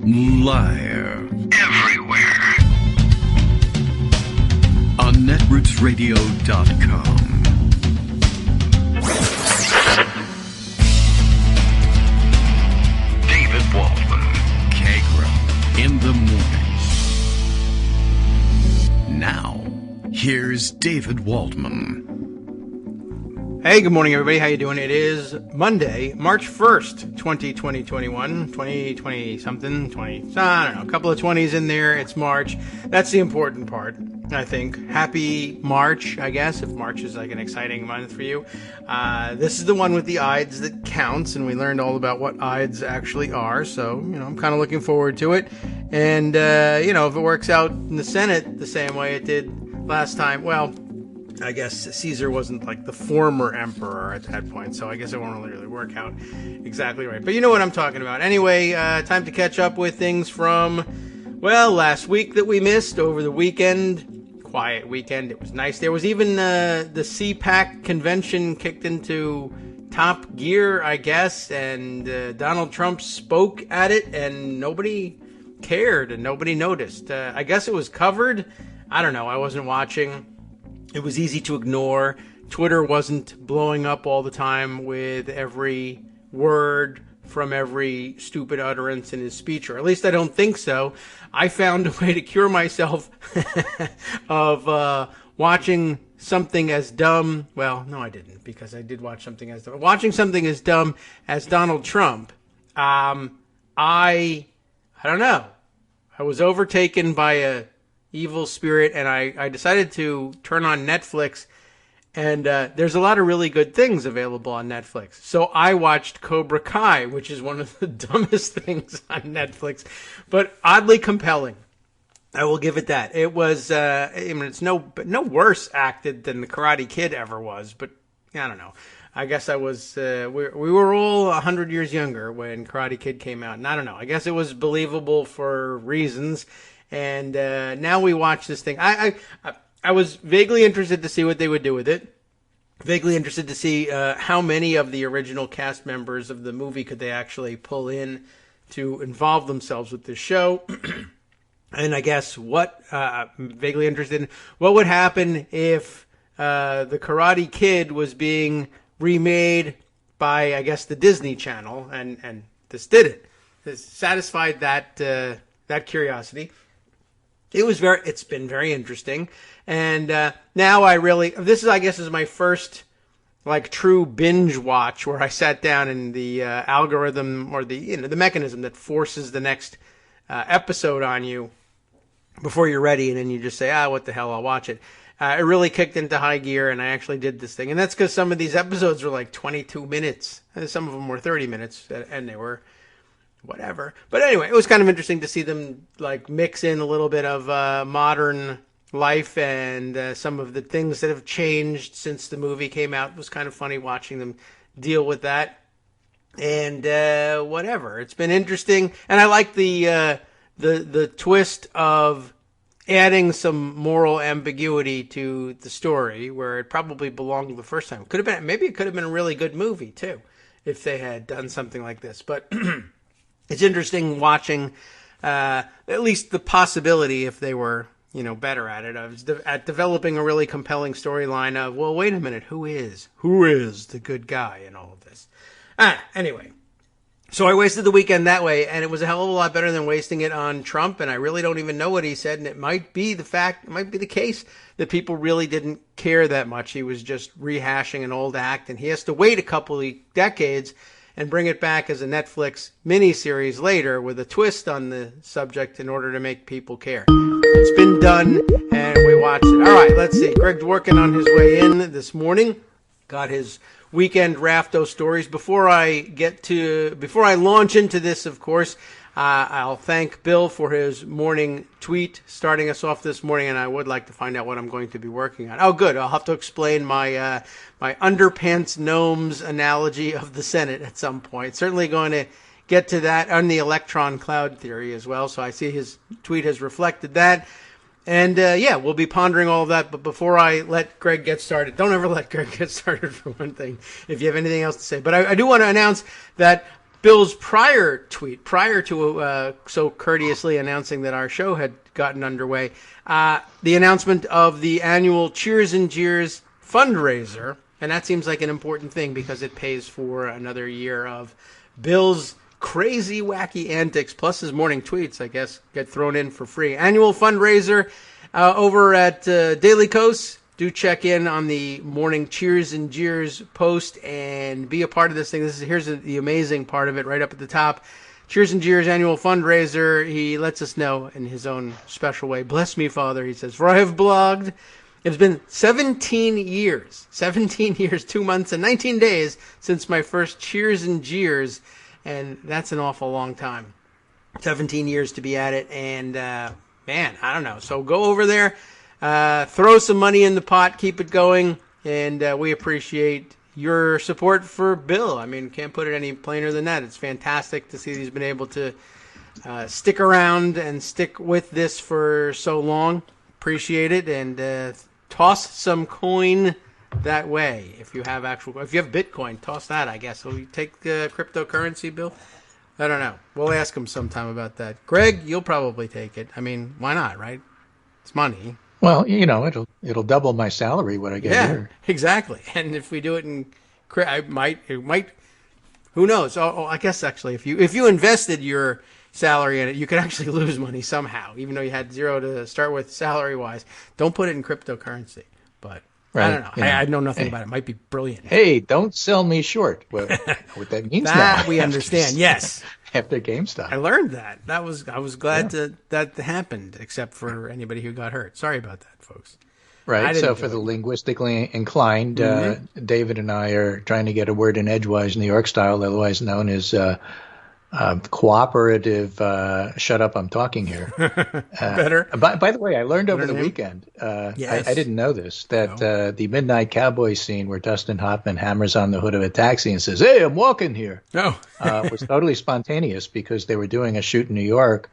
Liar. Everywhere. On netrootsradio.com. David Waldman. Kagro. In the morning. Now, here's David Waldman. Hey, good morning, everybody. How you doing? It is Monday, March 1st, 2020-something, 20, I don't know, a couple of 20s in there. It's March. That's the important part, I think. Happy March, I guess, if March is like an exciting month for you. This is the one with the Ides that counts, and we learned all about what Ides actually are, so, I'm kind of looking forward to it. And, if it works out in the Senate the same way it did last time, well, I guess Caesar wasn't like the former emperor at that point, so I guess it won't really work out exactly right. But you know what I'm talking about. Anyway, time to catch up with things from, last week that we missed over the weekend. Quiet weekend. It was nice. There was even the CPAC convention kicked into top gear, I guess, and Donald Trump spoke at it, and nobody cared and nobody noticed. I guess it was covered. I don't know. I wasn't watching. It was easy to ignore. Twitter wasn't blowing up all the time with every word from every stupid utterance in his speech, or at least I don't think so. I found a way to cure myself of watching something as dumb. Well, no, I didn't, because I did watch something as dumb. Watching something as dumb as Donald Trump. I don't know. I was overtaken by a evil spirit, and I decided to turn on Netflix, and there's a lot of really good things available on Netflix. So I watched Cobra Kai, which is one of the dumbest things on Netflix, but oddly compelling. I will give it that. It was, it's no worse acted than the Karate Kid ever was, but I don't know. I guess I was, we were all 100 years younger when Karate Kid came out, and I don't know. I guess it was believable for reasons. And now we watch this thing. I was vaguely interested to see what they would do with it. Vaguely interested to see how many of the original cast members of the movie could they actually pull in to involve themselves with this show. And I guess vaguely interested in what would happen if the Karate Kid was being remade by, I guess, the Disney Channel, and this did it. This satisfied that curiosity. It's been very interesting. And now this is, I guess, is my first true binge watch where I sat down and the algorithm or the mechanism that forces the next episode on you before you're ready, and then you just say, what the hell, I'll watch it. It really kicked into high gear, and I actually did this thing. And that's because some of these episodes were 22 minutes. Some of them were 30 minutes, and they were whatever. But anyway, it was kind of interesting to see them mix in a little bit of modern life and some of the things that have changed since the movie came out. It was kind of funny watching them deal with that. And whatever. It's been interesting. And I like the twist of adding some moral ambiguity to the story where it probably belonged the first time. Maybe it could have been a really good movie too if they had done something like this. But it's interesting watching at least the possibility, if they were, better at it, at developing a really compelling storyline of, well, wait a minute, who is the good guy in all of this? Anyway, so I wasted the weekend that way, and it was a hell of a lot better than wasting it on Trump, and I really don't even know what he said, and it might be the case that people really didn't care that much. He was just rehashing an old act, and he has to wait a couple of decades and bring it back as a Netflix miniseries later with a twist on the subject in order to make people care. It's been done, and we watched it. All right, let's see. Greg's working on his way in this morning. Got his weekend rafto stories. Before I launch into this, of course, I'll thank Bill for his morning tweet starting us off this morning, and I would like to find out what I'm going to be working on. Oh, good. I'll have to explain my underpants gnomes analogy of the Senate at some point. Certainly going to get to that on the electron cloud theory as well. So I see his tweet has reflected that. And, we'll be pondering all of that. But before I let Greg get started, don't ever let Greg get started for one thing, if you have anything else to say. But I do want to announce that Bill's prior tweet, prior to so courteously announcing that our show had gotten underway, the announcement of the annual Cheers and Jeers fundraiser, and that seems like an important thing because it pays for another year of Bill's crazy, wacky antics, plus his morning tweets, I guess, get thrown in for free. Annual fundraiser over at Daily Kos. Do check in on the morning Cheers and Jeers post and be a part of this thing. Here's the amazing part of it right up at the top. Cheers and Jeers annual fundraiser. He lets us know in his own special way. Bless me, Father, he says, for I have blogged. It's been 17 years, 2 months, and 19 days since my first Cheers and Jeers, and that's an awful long time. 17 years to be at it, and man, I don't know. So go over there. Throw some money in the pot, keep it going, and we appreciate your support for Bill. I mean, can't put it any plainer than that. It's fantastic to see that he's been able to stick around and stick with this for so long. Appreciate it, and toss some coin that way. If you have Bitcoin, toss that, I guess. Will you take cryptocurrency, Bill? I don't know. We'll ask him sometime about that. Greg, you'll probably take it. I mean, why not, right? It's money. Well, it'll double my salary when I get here. Yeah, exactly. And if we do it it might. Who knows? I guess actually, if you invested your salary in it, you could actually lose money somehow, even though you had zero to start with salary wise. Don't put it in cryptocurrency. But right. I don't know. Yeah. I know nothing about it. It might be brilliant. Hey, don't sell me short. What that means that now? We understand. Yes. After GameStop. I learned that. I was glad that happened, except for anybody who got hurt. Sorry about that, folks. Right. So for the linguistically inclined, David and I are trying to get a word in edgewise New York style, otherwise known as cooperative. Shut up! I'm talking here. Better. By the way, I learned over the weekend. Yes. I didn't know this that the Midnight Cowboy scene where Dustin Hoffman hammers on the hood of a taxi and says, "Hey, I'm walking here," was totally spontaneous because they were doing a shoot in New York,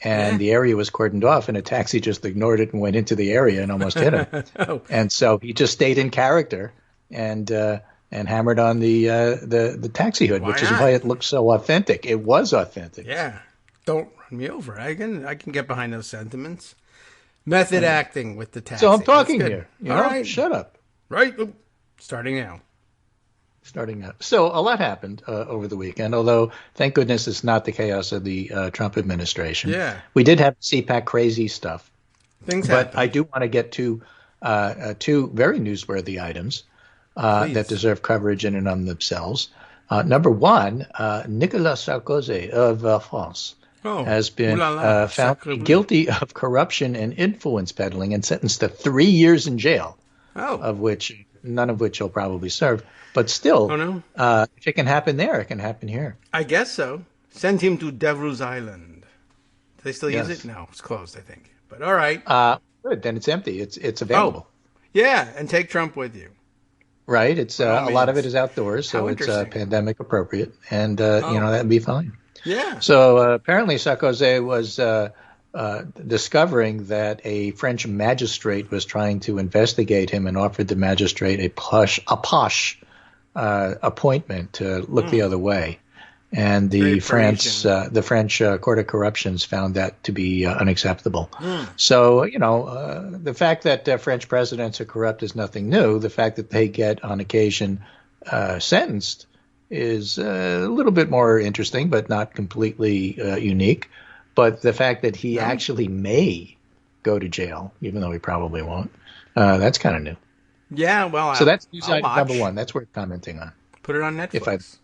and the area was cordoned off, and a taxi just ignored it and went into the area and almost hit him. And so he just stayed in character and hammered on the taxi hood, which is why it looked so authentic. It was authentic. Yeah. Don't run me over. I can get behind those sentiments. Method acting with the taxi. So I'm talking here. All right. Shut up. Right. Starting now. So a lot happened over the weekend, although thank goodness it's not the chaos of the Trump administration. Yeah. We did have CPAC crazy stuff. Things But happen. I do want to get to two very newsworthy items that deserve coverage in and of themselves. Number one, Nicolas Sarkozy of France has been found guilty of corruption and influence peddling and sentenced to 3 years in jail, none of which he'll probably serve. But still, if it can happen there, it can happen here. I guess so. Send him to Devil's Island. Do they still use it? No, it's closed, I think. But all right. Good. Then it's empty. It's available. Yeah, and take Trump with you. Right. It's a lot of it is outdoors, so it's pandemic appropriate, and that'd be fine. Yeah. So apparently Sarkozy was discovering that a French magistrate was trying to investigate him and offered the magistrate a posh appointment to look the other way. And the French Court of Corruptions found that to be unacceptable. So, the fact that French presidents are corrupt is nothing new. The fact that they get on occasion sentenced is a little bit more interesting, but not completely unique. But the fact that he actually may go to jail, even though he probably won't, that's kind of new. Yeah, well, so that's news item number one. That's worth commenting on. Put it on Netflix.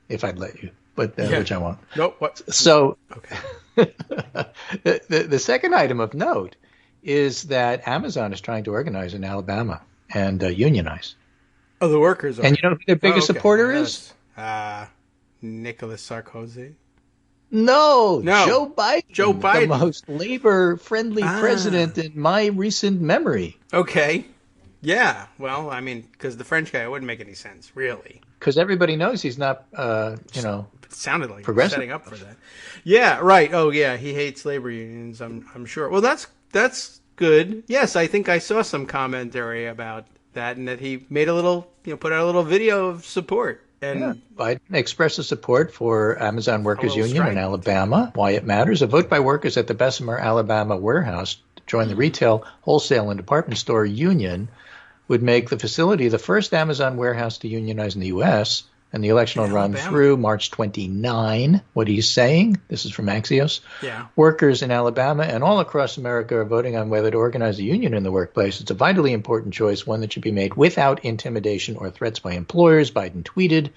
If I'd let you, but which I won't. Nope. What? So, the second item of note is that Amazon is trying to organize in Alabama and unionize. Oh, the workers are. And you know who their biggest supporter is? Nicolas Sarkozy. No, Joe Biden. Joe Biden, the most labor-friendly president in my recent memory. Okay. Yeah, well, I mean, because the French guy, it wouldn't make any sense, really. Because everybody knows he's not, It sounded like progressive. Setting up for that. Yeah, right. Oh, yeah, he hates labor unions, I'm sure. Well, that's good. Yes, I think I saw some commentary about that, and that he made put out a little video of support. And Biden expresses support for Amazon Workers Union in Alabama. Why it matters. A vote by workers at the Bessemer, Alabama warehouse to join the retail, wholesale, and department store union would make the facility the first Amazon warehouse to unionize in the U.S., and the election will run through March 29. What he's saying, this is from Axios. Yeah. Workers in Alabama and all across America are voting on whether to organize a union in the workplace. It's a vitally important choice, one that should be made without intimidation or threats by employers, Biden tweeted.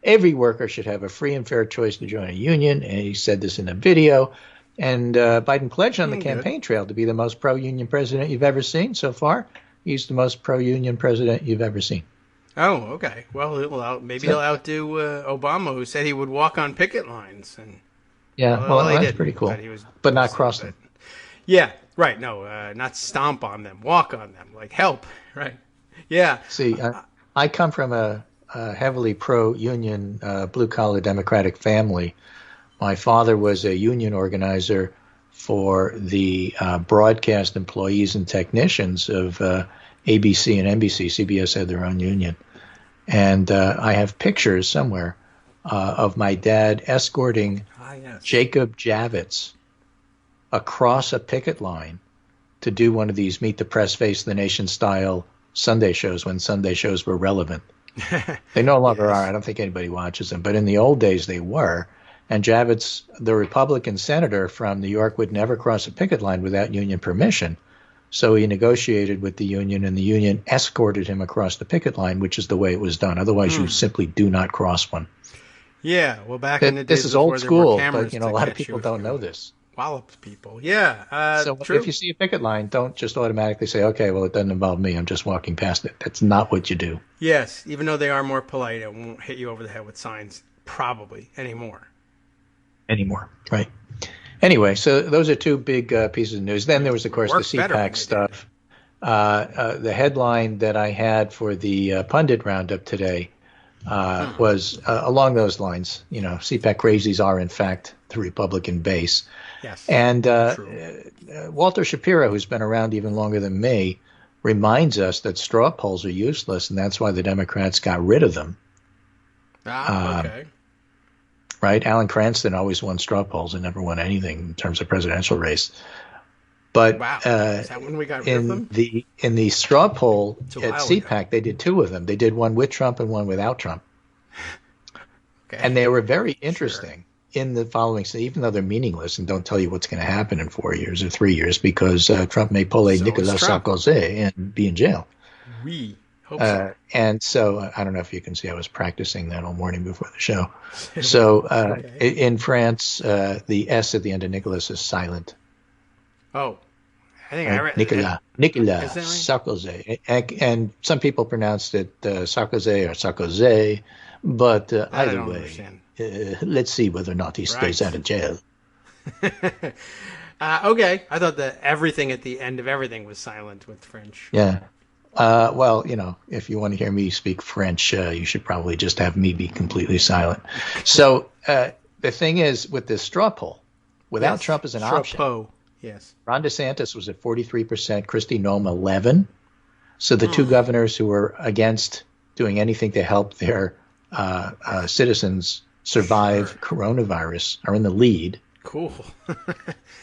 Every worker should have a free and fair choice to join a union, and he said this in a video. And Biden pledged on the campaign trail to be the most pro-union president you've ever seen so far. He's the most pro-union president you've ever seen. Oh, okay. Well, he'll outdo Obama, who said he would walk on picket lines. And that's pretty cool. But not cross them. Yeah, right. No, not stomp on them, walk on them, like help. Right. Yeah. See, I come from a heavily pro-union, blue-collar Democratic family. My father was a union organizer for the broadcast employees and technicians of ABC and NBC. CBS had their own union. And I have pictures somewhere of my dad escorting Jacob Javits across a picket line to do one of these Meet the Press, Face the Nation style Sunday shows when Sunday shows were relevant. They no longer are. I don't think anybody watches them. But in the old days, they were. And Javits, the Republican senator from New York, would never cross a picket line without union permission. So he negotiated with the union, and the union escorted him across the picket line, which is the way it was done. Otherwise, you simply do not cross one. Yeah, well, back in the days, this is old school, but a lot of people don't know this. Walloped people. Yeah. So if you see a picket line, don't just automatically say, okay, well, it doesn't involve me. I'm just walking past it. That's not what you do. Yes, even though they are more polite, it won't hit you over the head with signs, probably, anymore. Right. Anyway, so those are two big pieces of news. Then there was, of course, the CPAC stuff. The headline that I had for the pundit roundup today was along those lines. You know, CPAC crazies are, in fact, the Republican base. Yes. And Walter Shapiro, who's been around even longer than me, reminds us that straw polls are useless, and that's why the Democrats got rid of them. Okay. Right? Alan Cranston always won straw polls and never won anything in terms of presidential race. But is that when we got rid of them? In the straw poll at CPAC, they did two of them. They did one with Trump and one without Trump. Okay. And they were very interesting in the following. So even though they're meaningless and don't tell you what's going to happen in 4 years or 3 years, because Trump may pull a Nicolas Sarkozy and be in jail. We hope so. And so I don't know if you can see, I was practicing that all morning before the show. So in France, the S at the end of Nicolas is silent. Oh, I think I read Nicolas Sarkozy. And some people pronounced it Sarkozy or Sarkozy, but either way, let's see whether or not he stays out of jail. Okay, I thought that everything at the end of everything was silent with French. Yeah. Well, you know, if you want to hear me speak French, you should probably just have me be completely silent. So the thing is, with this straw poll, without Trump as an option, yes, Ron DeSantis was at 43%, Kristi Noem 11%. So the two governors who were against doing anything to help their citizens survive coronavirus are in the lead. Cool.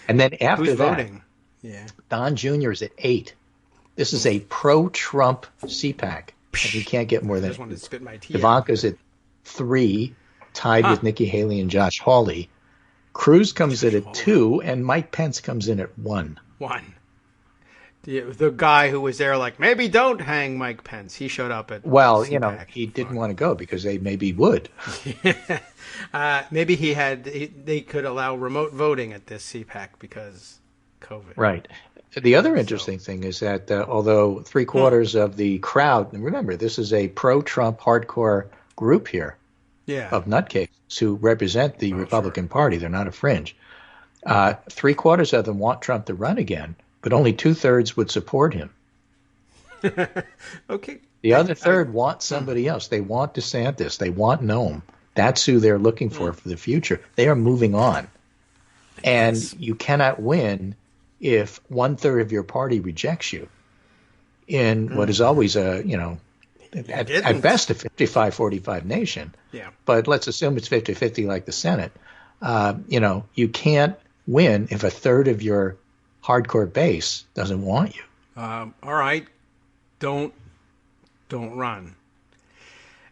And then after Who's that, voting? Yeah, Don Jr. is at 8%. This is a pro-Trump CPAC, and you can't get more than. I just wanted to spit my tea. Ivanka's at 3%, tied with Nikki Haley and Josh Hawley. Cruz comes in at 2%, and Mike Pence comes in at 1%. 1%. The guy who was there, like, maybe don't hang Mike Pence. He showed up at. Well, CPAC. You know, he didn't want to go because they maybe would. Maybe they could allow remote voting at this CPAC because COVID. Right. The other interesting thing is that although 3/4 of the crowd, and remember, this is a pro-Trump hardcore group here of nutcases who represent the Republican Party. They're not a fringe. 3/4 of them want Trump to run again, but only 2/3 would support him. Okay. The other third want somebody else. They want DeSantis. They want Noem. That's who they're looking for the future. They are moving on. And you cannot win if 1/3 of your party rejects you in what is always a, at best a 55-45 nation. Yeah. But let's assume it's 50-50 like the Senate. You can't win if a third of your hardcore base doesn't want you. All right. Don't run.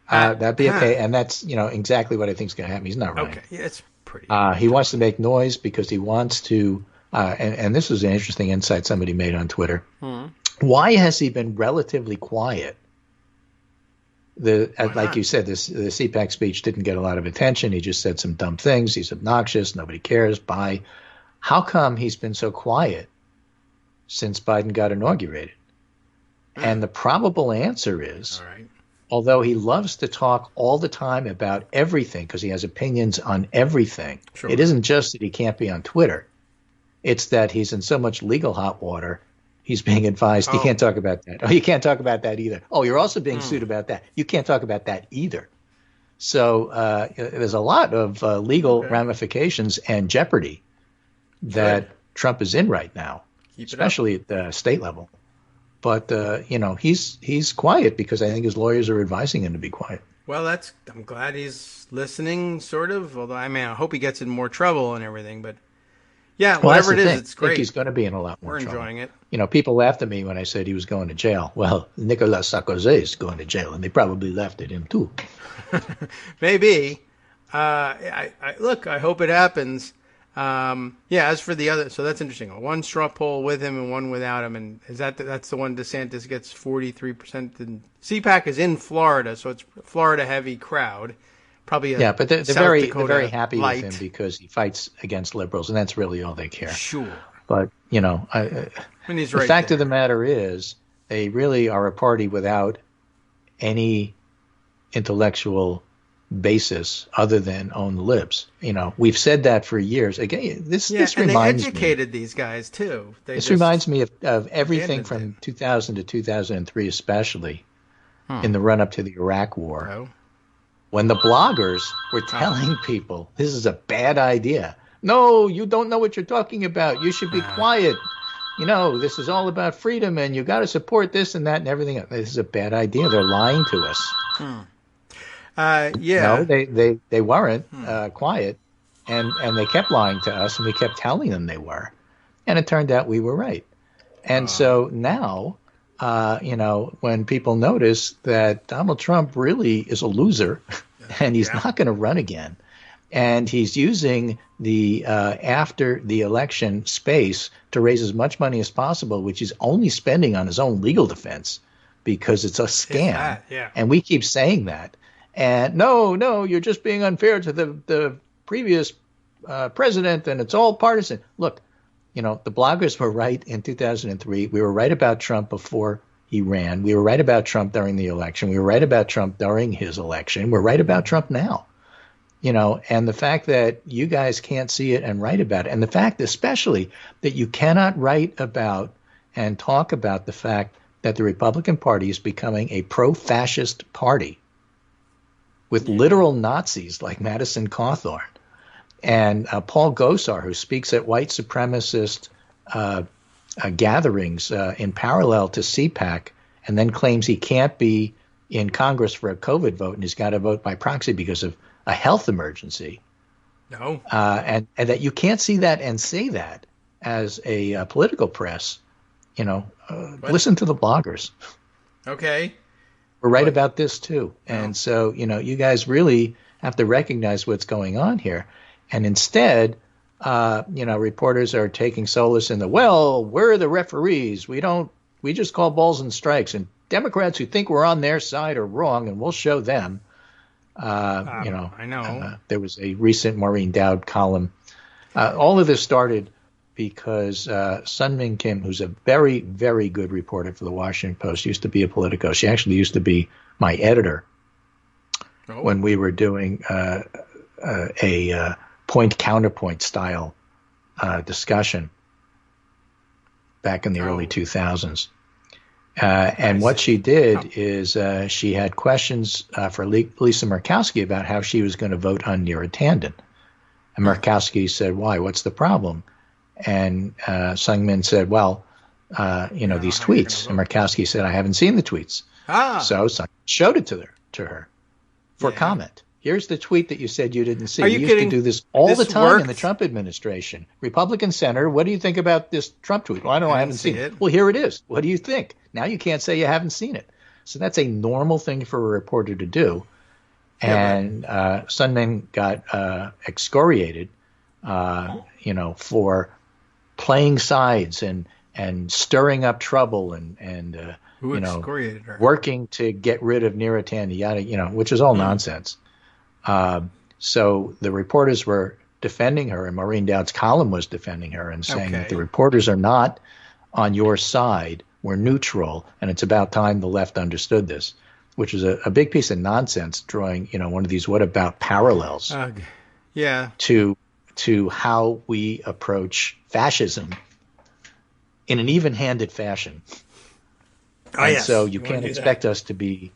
That'd be okay. And that's, exactly what I think is going to happen. He's not running. Okay. Yeah, it's pretty. He wants to make noise because he wants to, and this was an interesting insight somebody made on Twitter. Why has he been relatively quiet? Like you said, the CPAC speech didn't get a lot of attention. He just said some dumb things. He's obnoxious. Nobody cares. Bye. How come he's been so quiet since Biden got inaugurated? And the probable answer is, although he loves to talk all the time about everything because he has opinions on everything, it isn't just that he can't be on Twitter. It's that he's in so much legal hot water, he's being advised you can't talk about that. Oh, you can't talk about that either. Oh, you're also being sued about that. You can't talk about that either. So there's a lot of legal ramifications and jeopardy that Trump is in right now, especially at the state level. But, he's quiet because I think his lawyers are advising him to be quiet. Well, I'm glad he's listening, sort of. Although, I hope he gets in more trouble and everything. But, yeah, whatever it is, it's great. I think he's going to be in a lot more trouble. We're enjoying it. People laughed at me when I said he was going to jail. Well, Nicolas Sarkozy is going to jail, and they probably laughed at him, too. Maybe. Look, I hope it happens. As for the other, so that's interesting. One straw poll with him and one without him, and that's the one DeSantis gets 43%. And CPAC is in Florida, so it's a Florida-heavy crowd. Probably but they're very happy with him because he fights against liberals, and that's really all they care. Sure. But the fact of the matter is, they really are a party without any intellectual basis other than own the libs. We've said that for years. Again, this reminds they educated these guys too. This reminds me of everything from 2000 to 2003, especially in the run up to the Iraq War, when the bloggers were telling people this is a bad idea. No, you don't know what you're talking about. You should be quiet. This is all about freedom, and you got to support this and that and everything. This is a bad idea. They're lying to us. No, they weren't quiet, and they kept lying to us, and we kept telling them they were, and it turned out we were right. And so now, when people notice that Donald Trump really is a loser, and he's not going to run again, and he's using the after the election space to raise as much money as possible, which he's only spending on his own legal defense because it's a scam, and we keep saying that. And no, you're just being unfair to the previous president, and it's all partisan. Look, the bloggers were right in 2003. We were right about Trump before he ran. We were right about Trump during the election. We were right about Trump during his election. We're right about Trump now. And the fact that you guys can't see it and write about it, and the fact especially that you cannot write about and talk about the fact that the Republican Party is becoming a pro-fascist party with literal Nazis like Madison Cawthorn and Paul Gosar, who speaks at white supremacist gatherings in parallel to CPAC, and then claims he can't be in Congress for a COVID vote and he's got to vote by proxy because of a health emergency. No. And that you can't see that and say that as a political press. Listen to the bloggers. Okay. We're right about this too. And so, you guys really have to recognize what's going on here. And instead, reporters are taking solace in we're the referees. We just call balls and strikes. And Democrats who think we're on their side are wrong, and we'll show them. I know. There was a recent Maureen Dowd column. All of this started because Sun Min Kim, who's a very, very good reporter for the Washington Post, used to be a Politico. She actually used to be my editor when we were doing a point-counterpoint style discussion back in the early 2000s. And what she did is she had questions for Lisa Murkowski about how she was going to vote on Neera Tanden. And Murkowski said, why? What's the problem? And Sung Min said, these tweets. And Murkowski said, I haven't seen the tweets. So Sondland showed it to her for comment. Here's the tweet that you said you didn't see. Are you used kidding? to do this all the time worked? in the Trump administration. Republican senator, what do you think about this Trump tweet? Well, I haven't seen it. Well, here it is. What do you think? Now you can't say you haven't seen it. So that's a normal thing for a reporter to do. And Sondland got excoriated, for playing sides and stirring up trouble and working to get rid of Neera, which is all nonsense. So the reporters were defending her, and Maureen Dowd's column was defending her and saying that the reporters are not on your side. We're neutral, and it's about time the left understood this, which is a big piece of nonsense, drawing one of these what about parallels to how we approach fascism in an even-handed fashion. So you can't expect us to be,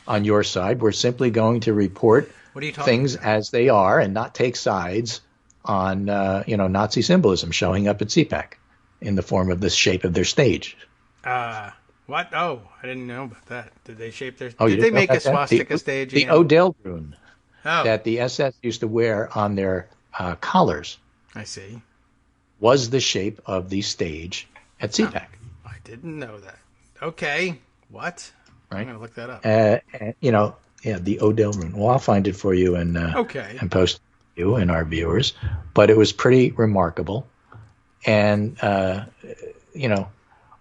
on your side. We're simply going to report things as they are and not take sides on, Nazi symbolism showing up at CPAC in the form of the shape of their stage. What? Oh, I didn't know about that. Did they shape their? Did they make a swastika stage? The Odell rune that the SS used to wear on their collars. I see. Was the shape of the stage at CPAC. I didn't know that. Okay. What? Right. I'm going to look that up. The Odell rune. Well, I'll find it for you and post it to you and our viewers. But it was pretty remarkable. And,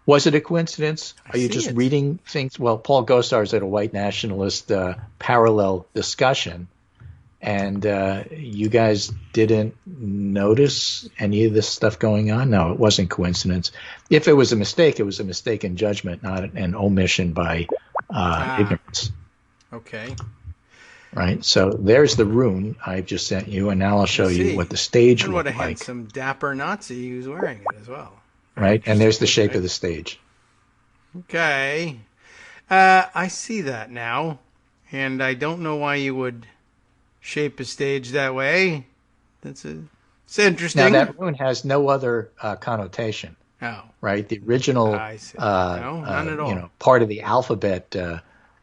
was it a coincidence? Are you just reading things? Well, Paul Gosar's at a white nationalist parallel discussion. And you guys didn't notice any of this stuff going on? No, it wasn't coincidence. If it was a mistake, it was a mistake in judgment, not an omission by ignorance. Okay. Right. So there's the rune I've just sent you, and now I'll show you what the stage looked like. What a handsome, dapper Nazi who's wearing it as well. Right. And there's the shape of the stage. Okay. I see that now, and I don't know why you would shape a stage that way. It's interesting. Now that rune has no other connotation. Oh, right. The original, I see. No, none at all. Part of the alphabet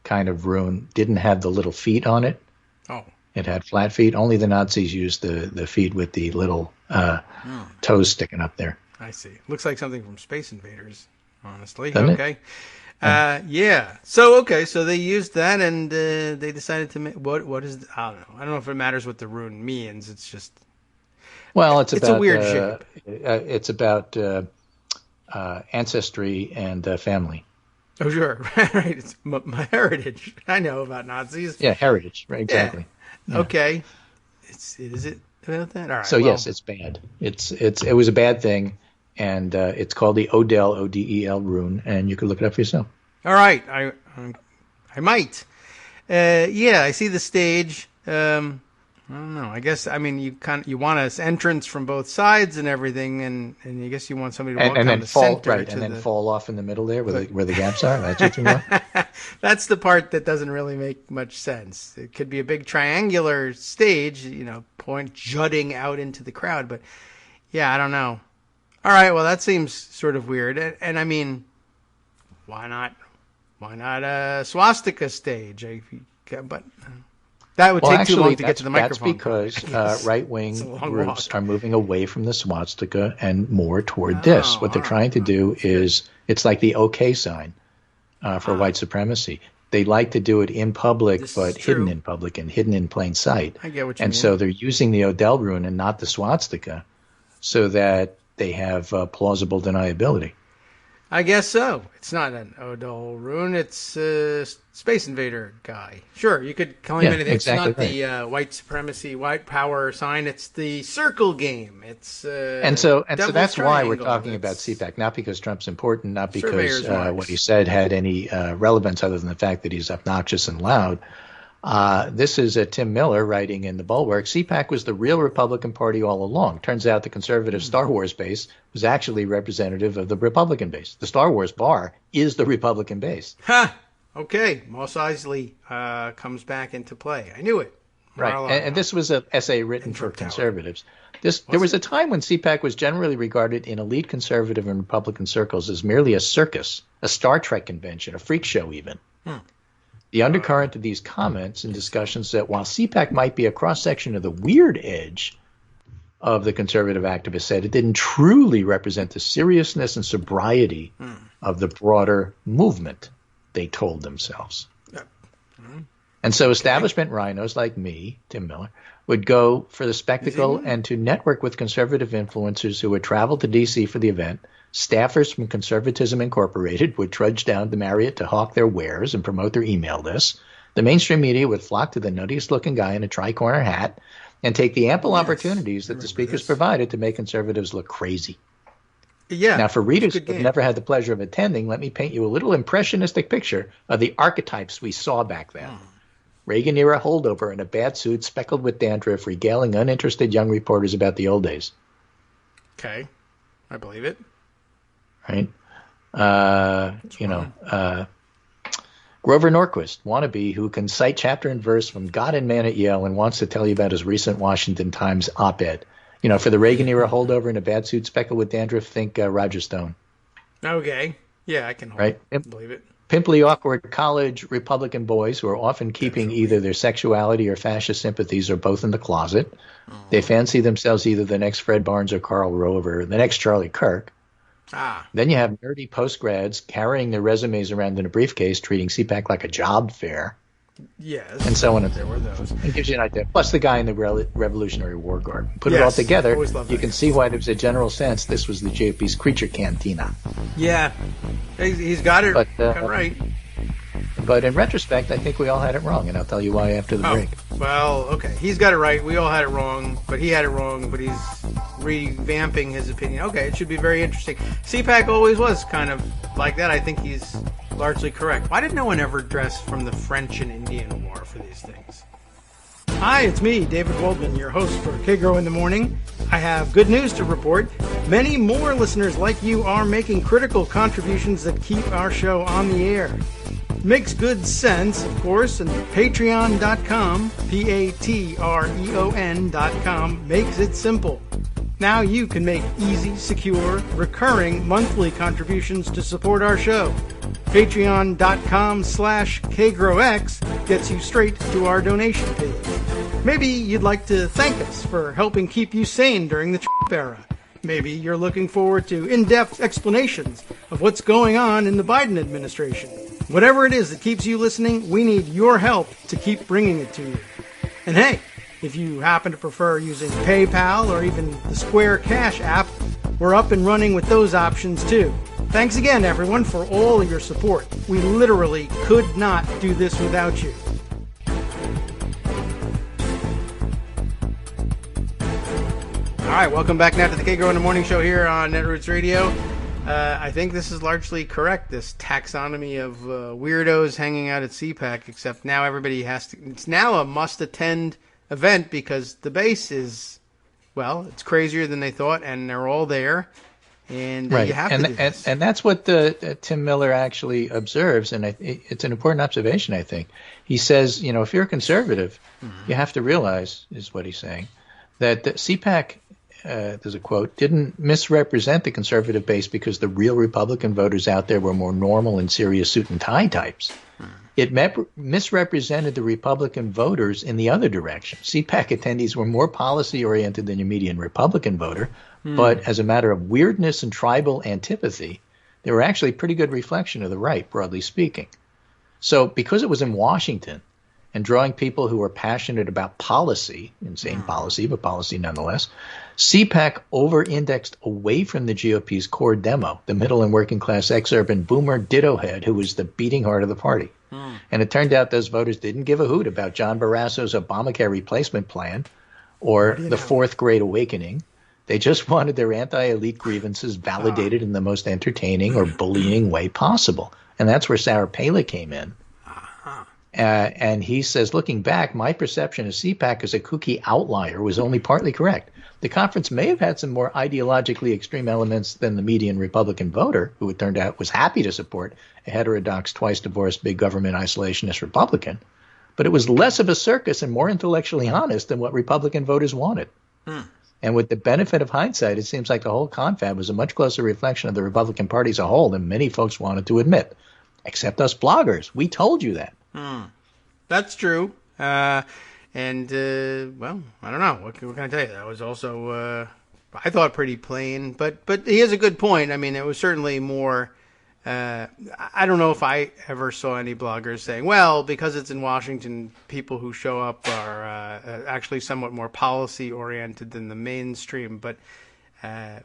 kind of rune didn't have the little feet on it. Oh, it had flat feet. Only the Nazis used the feet with the little toes sticking up there. I see. Looks like something from Space Invaders. Honestly, Doesn't okay. So they used that, and they decided to make what is I don't know. I don't know if it matters what the rune means. It's just it's about a weird shape. It's about ancestry and family. Oh sure, right. It's my heritage. I know about Nazis. Yeah, heritage. Right, exactly. Yeah. Yeah. Okay. Is it about that? All right. So yes, it's bad. It was a bad thing. And it's called the Odell, Odel rune, and you can look it up for yourself. All right, I might. I see the stage. I don't know. I guess you want an entrance from both sides and everything, and I guess you want somebody to walk down the center, and then fall off in the middle there where the gaps are. That's what you want. That's the part that doesn't really make much sense. It could be a big triangular stage, point jutting out into the crowd, but I don't know. All right, well, that seems sort of weird. And I mean, why not a swastika stage? But that would take too long to get to the microphone. That's because right-wing groups are moving away from the swastika and more toward this. What they're trying to do is, it's like the OK sign for white supremacy. They like to do it in public, but hidden in public and hidden in plain sight. I get what you mean. And so they're using the Odell rune and not the swastika so that they have plausible deniability. I guess so. It's not an Odell rune. It's a Space Invader guy. Sure, you could claim anything. Exactly, it's not the white supremacy, white power sign. It's the circle game. It's and so that's why we're talking about CPAC. Not because Trump's important, not because what he said had any relevance other than the fact that he's obnoxious and loud. This is Tim Miller writing in the Bulwark. CPAC was the real Republican Party all along. Turns out the conservative Star Wars base was actually representative of the Republican base. The Star Wars bar is the Republican base. Ha! Okay. Mos Eisley comes back into play. I knew it. Right. And this was an essay written for conservatives. There was a time when CPAC was generally regarded in elite conservative and Republican circles as merely a circus, a Star Trek convention, a freak show even. The undercurrent of these comments and discussions that while CPAC might be a cross-section of the weird edge of the conservative activist said, it didn't truly represent the seriousness and sobriety of the broader movement, they told themselves. And so establishment rhinos like me, Tim Miller, would go for the spectacle and to network with conservative influencers who would travel to D.C. for the event. Staffers from Conservatism Incorporated would trudge down to Marriott to hawk their wares and promote their email lists. The mainstream media would flock to the nuttiest-looking guy in a tri-corner hat and take the ample opportunities that the speakers provided to make conservatives look crazy. Yeah. Now, for readers who have never had the pleasure of attending, let me paint you a little impressionistic picture of the archetypes we saw back then. Reagan-era holdover in a bad suit speckled with dandruff, regaling uninterested young reporters about the old days. Okay. I believe it. Right? Grover Norquist, wannabe, who can cite chapter and verse from God and Man at Yale and wants to tell you about his recent Washington Times op-ed. For the Reagan-era holdover in a bad suit speckled with dandruff, think Roger Stone. Okay. Yeah, I can believe it. Pimply, awkward college Republican boys who are often keeping either their sexuality or fascist sympathies or both in the closet. They fancy themselves either the next Fred Barnes or Karl Rove or the next Charlie Kirk. Then you have nerdy postgrads carrying their resumes around in a briefcase, treating CPAC like a job fair. Yes. And so on and there were those. It gives you an idea. Plus the guy in the Revolutionary War garb. Put it all together, you can see why there's a general sense this was the GOP's creature cantina. Yeah. He's got it right. But in retrospect, I think we all had it wrong, and I'll tell you why after the break. Well, okay. He's got it right. We all had it wrong, but he had it wrong, but he's revamping his opinion. Okay, it should be very interesting. CPAC always was kind of like that. I think he's largely correct. Why did no one ever dress from the French and Indian War for these things? Hi, it's me, David Waldman, your host for Kagro in the Morning. I have good news to report. Many more listeners like you are making critical contributions that keep our show on the air. Makes good sense, of course, and patreon.com, Patreon.com, makes it simple. Now you can make easy, secure, recurring monthly contributions to support our show. Patreon.com/KagroX gets you straight to our donation page. Maybe you'd like to thank us for helping keep you sane during the Trump era. Maybe you're looking forward to in-depth explanations of what's going on in the Biden administration. Whatever it is that keeps you listening, we need your help to keep bringing it to you. And hey, if you happen to prefer using PayPal or even the Square Cash app, we're up and running with those options too. Thanks again, everyone, for all of your support. We literally could not do this without you. All right, welcome back now to the Kagro in the Morning Show here on Netroots Radio. I think this is largely correct, this taxonomy of weirdos hanging out at CPAC, except now everybody has to... It's now a must-attend event because the base is, well, it's crazier than they thought, and they're all there, and you have to do this. And that's what Tim Miller actually observes, and it's an important observation, I think. He says, if you're a conservative, you have to realize, is what he's saying, that the CPAC... there's a quote, didn't misrepresent the conservative base because the real Republican voters out there were more normal and serious suit and tie types. It misrepresented the Republican voters in the other direction. CPAC attendees were more policy-oriented than your median Republican voter, but as a matter of weirdness and tribal antipathy, they were actually a pretty good reflection of the right, broadly speaking. So because it was in Washington, and drawing people who were passionate about policy, insane policy, but policy nonetheless, CPAC over-indexed away from the GOP's core demo, the middle and working class ex-urban boomer ditto head who was the beating heart of the party. And it turned out those voters didn't give a hoot about John Barrasso's Obamacare replacement plan or the Fourth Great Awakening. They just wanted their anti-elite grievances validated in the most entertaining or bullying way possible. And that's where Sarah Palin came in. And he says, looking back, my perception of CPAC as a kooky outlier was only partly correct. The conference may have had some more ideologically extreme elements than the median Republican voter, who it turned out was happy to support a heterodox, twice-divorced, big government isolationist Republican. But it was less of a circus and more intellectually honest than what Republican voters wanted. And with the benefit of hindsight, it seems like the whole confab was a much closer reflection of the Republican Party as a whole than many folks wanted to admit. except us bloggers. We told you that. That's true. Well, I don't know. What can I tell you? That was also, I thought, pretty plain. But he has a good point. I mean, it was certainly more. I don't know if I ever saw any bloggers saying, well, because it's in Washington, people who show up are actually somewhat more policy oriented than the mainstream. But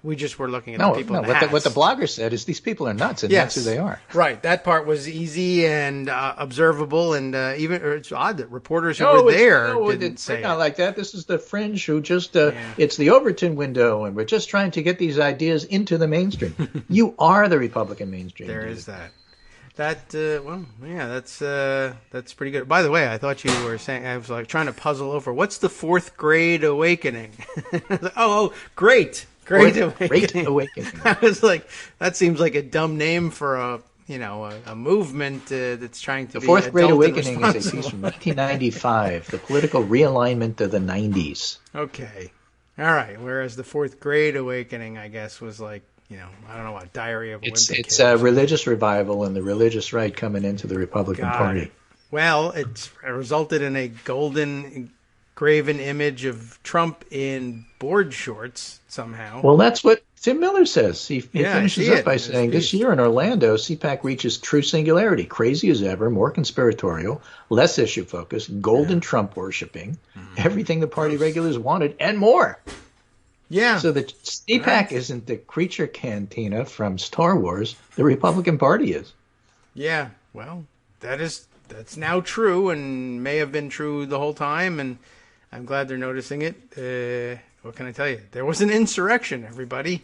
we just were looking at the people in the hats. What the blogger said is these people are nuts, and that's who they are. Right. That part was easy and observable, and it's odd that reporters who were there didn't say not like that. This is the fringe who just, it's the Overton window, and we're just trying to get these ideas into the mainstream. You are the Republican mainstream. There is that. That's pretty good. By the way, I thought you were saying, I was like trying to puzzle over, what's the fourth grade awakening? Great Awakening. I was like, that seems like a dumb name for a movement that's trying to be adult and responsible. The Fourth Great Awakening is a piece from 1995, the political realignment of the 90s. Okay. All right. Whereas the Fourth Great Awakening, I guess, was like, I don't know what, Diary of a Wimpy Kid. It's a religious revival and the religious right coming into the Republican Party. Well, it's resulted in a golden graven image of Trump in board shorts somehow. Well, that's what Tim Miller says. He finishes up by saying, this year in Orlando, CPAC reaches true singularity, crazy as ever, more conspiratorial, less issue-focused, golden Trump worshipping, everything the party regulars wanted, and more. Yeah. So the CPAC isn't the creature cantina from Star Wars. The Republican Party is. Yeah. Well, that's now true and may have been true the whole time, and I'm glad they're noticing it. What can I tell you? There was an insurrection, everybody.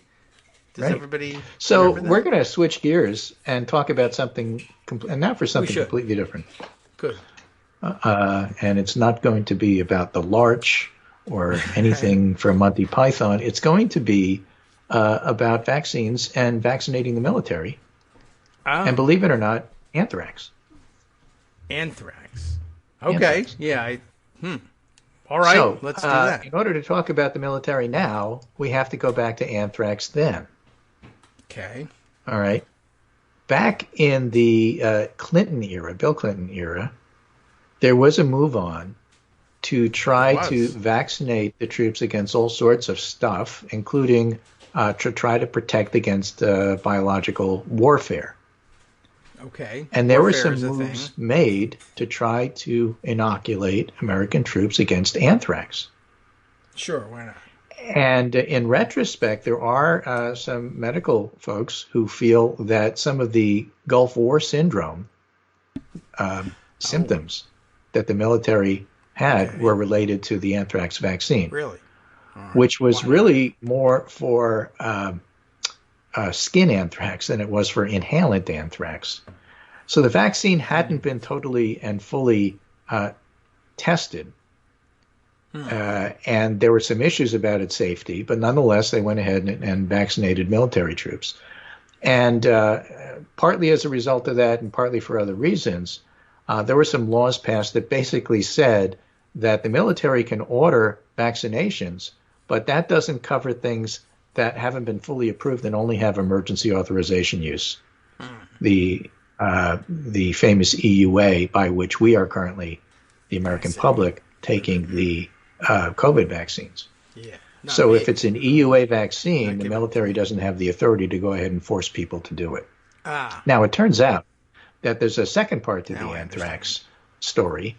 Does everybody So we're going to switch gears and talk about something, and now for something completely different. Good. And it's not going to be about the Larch or anything from Monty Python. It's going to be about vaccines and vaccinating the military. Oh. And believe it or not, anthrax. Anthrax. Okay. Anthrax. Yeah. All right. So, let's do that. In order to talk about the military now, we have to go back to anthrax then. Okay. All right. Back in the Clinton era, Bill Clinton era, there was a move on to try to vaccinate the troops against all sorts of stuff, including to try to protect against biological warfare. Okay. And there were some moves made to try to inoculate American troops against anthrax. Sure, why not? And in retrospect, there are some medical folks who feel that some of the Gulf War syndrome symptoms that the military had were related to the anthrax vaccine. Really? Which was really more for skin anthrax than it was for inhalant anthrax. So the vaccine hadn't been totally and fully tested. And there were some issues about its safety, but nonetheless, they went ahead and vaccinated military troops. And partly as a result of that and partly for other reasons, there were some laws passed that basically said that the military can order vaccinations, but that doesn't cover things that haven't been fully approved and only have emergency authorization use. The famous EUA by which we are currently, the American public, taking the COVID vaccines. Yeah. So if it's an EUA vaccine, the military doesn't have the authority to go ahead and force people to do it. Now, it turns out that there's a second part to the anthrax story,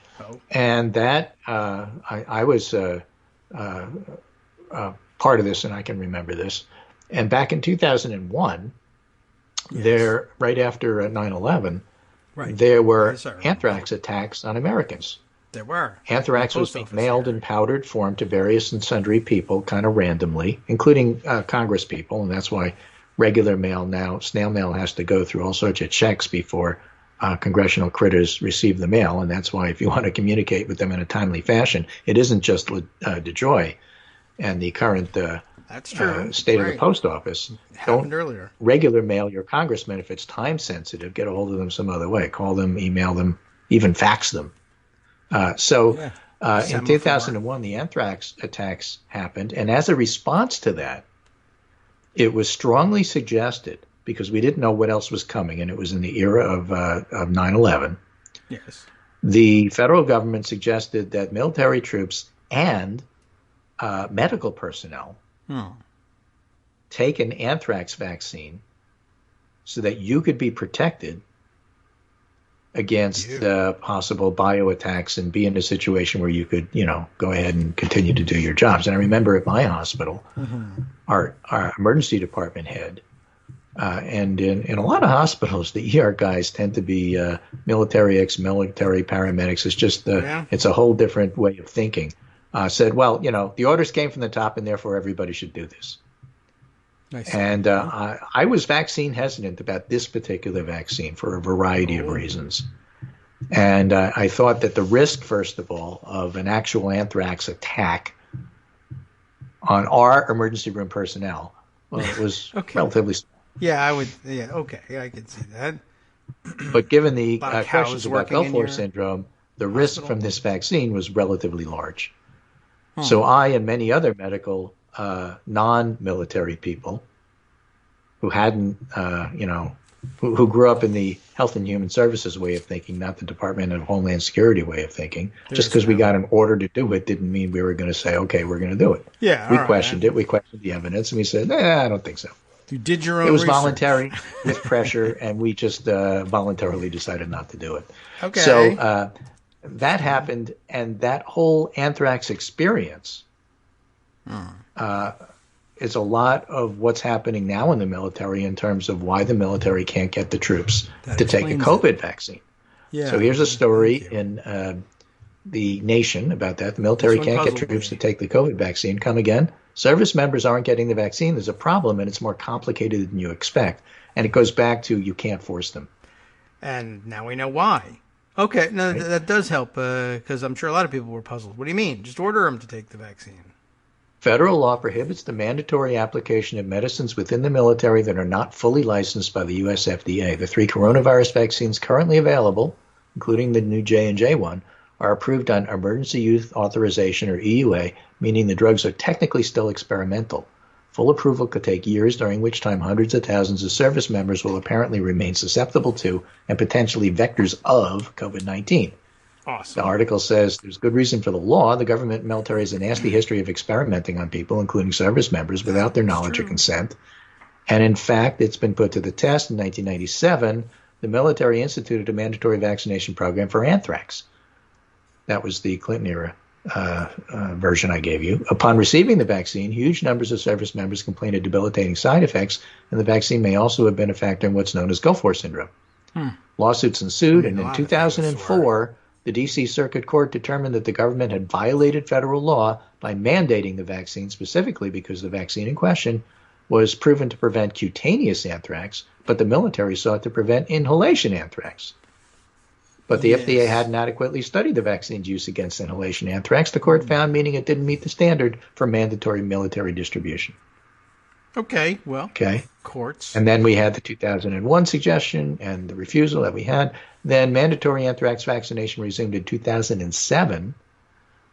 and that I was part of this, and I can remember this. And back in 2001, there, right after 9/11, there were anthrax attacks on Americans. There were. Anthrax was being mailed in powdered form to various and sundry people kind of randomly, including Congress people, and that's why regular mail now, snail mail, has to go through all sorts of checks before congressional critters receive the mail, and that's why if you want to communicate with them in a timely fashion, it isn't just DeJoy and the current state of the post office. Happened earlier. Regular mail your congressman if it's time sensitive. Get a hold of them some other way. Call them, email them, even fax them. In 2001, the anthrax attacks happened, and as a response to that, it was strongly suggested because we didn't know what else was coming, and it was in the era of 9/11. Yes. The federal government suggested that military troops and medical personnel take an anthrax vaccine so that you could be protected against possible bioattacks and be in a situation where you could, go ahead and continue to do your jobs. And I remember at my hospital, our emergency department head, and in a lot of hospitals, the ER guys tend to be military, ex-military, paramedics. It's just it's a whole different way of thinking. Said, well, the orders came from the top, and therefore everybody should do this. Nice. And I was vaccine hesitant about this particular vaccine for a variety of reasons. And I thought that the risk, first of all, of an actual anthrax attack on our emergency room personnel was relatively small. Yeah, I would. Yeah, okay, I could see that. But given the questions about Gulf War syndrome, the risk from this vaccine was relatively large. So I and many other medical non-military people who hadn't, who grew up in the Health and Human Services way of thinking, not the Department of Homeland Security way of thinking. Just because we got an order to do it didn't mean we were going to say, okay, we're going to do it. Yeah, we questioned it. We questioned the evidence, and we said, I don't think so. You did your own It was research. voluntary with pressure, and we just voluntarily decided not to do it. Okay. So that happened, and that whole anthrax experience is a lot of what's happening now in the military in terms of why the military can't get the troops to take a COVID vaccine. Yeah. So here's a story in the Nation about that. The military can't get troops to take the COVID vaccine. Come again. Service members aren't getting the vaccine. There's a problem, and it's more complicated than you expect. And it goes back to you can't force them. And now we know why. Okay, no, that does help because I'm sure a lot of people were puzzled. What do you mean? Just order them to take the vaccine. Federal law prohibits the mandatory application of medicines within the military that are not fully licensed by the U.S. FDA. The 3 coronavirus vaccines currently available, including the new J&J one, are approved on emergency use authorization, or EUA, meaning the drugs are technically still experimental. Full approval could take years, during which time hundreds of thousands of service members will apparently remain susceptible to and potentially vectors of COVID-19. Awesome. The article says there's good reason for the law. The government and military has a nasty history of experimenting on people, including service members, without their knowledge or consent. And in fact, it's been put to the test. In 1997, the military instituted a mandatory vaccination program for anthrax. That was the Clinton era version I gave you. Upon receiving the vaccine, huge numbers of service members complained of debilitating side effects, and the vaccine may also have been a factor in what's known as Gulf War syndrome. Lawsuits ensued, and in 2004, the D.C. Circuit Court determined that the government had violated federal law by mandating the vaccine, specifically because the vaccine in question was proven to prevent cutaneous anthrax, but the military sought to prevent inhalation anthrax. But the FDA hadn't adequately studied the vaccine's use against inhalation anthrax, the court found, meaning it didn't meet the standard for mandatory military distribution. Okay, well, courts. And then we had the 2001 suggestion and the refusal that we had. Then mandatory anthrax vaccination resumed in 2007,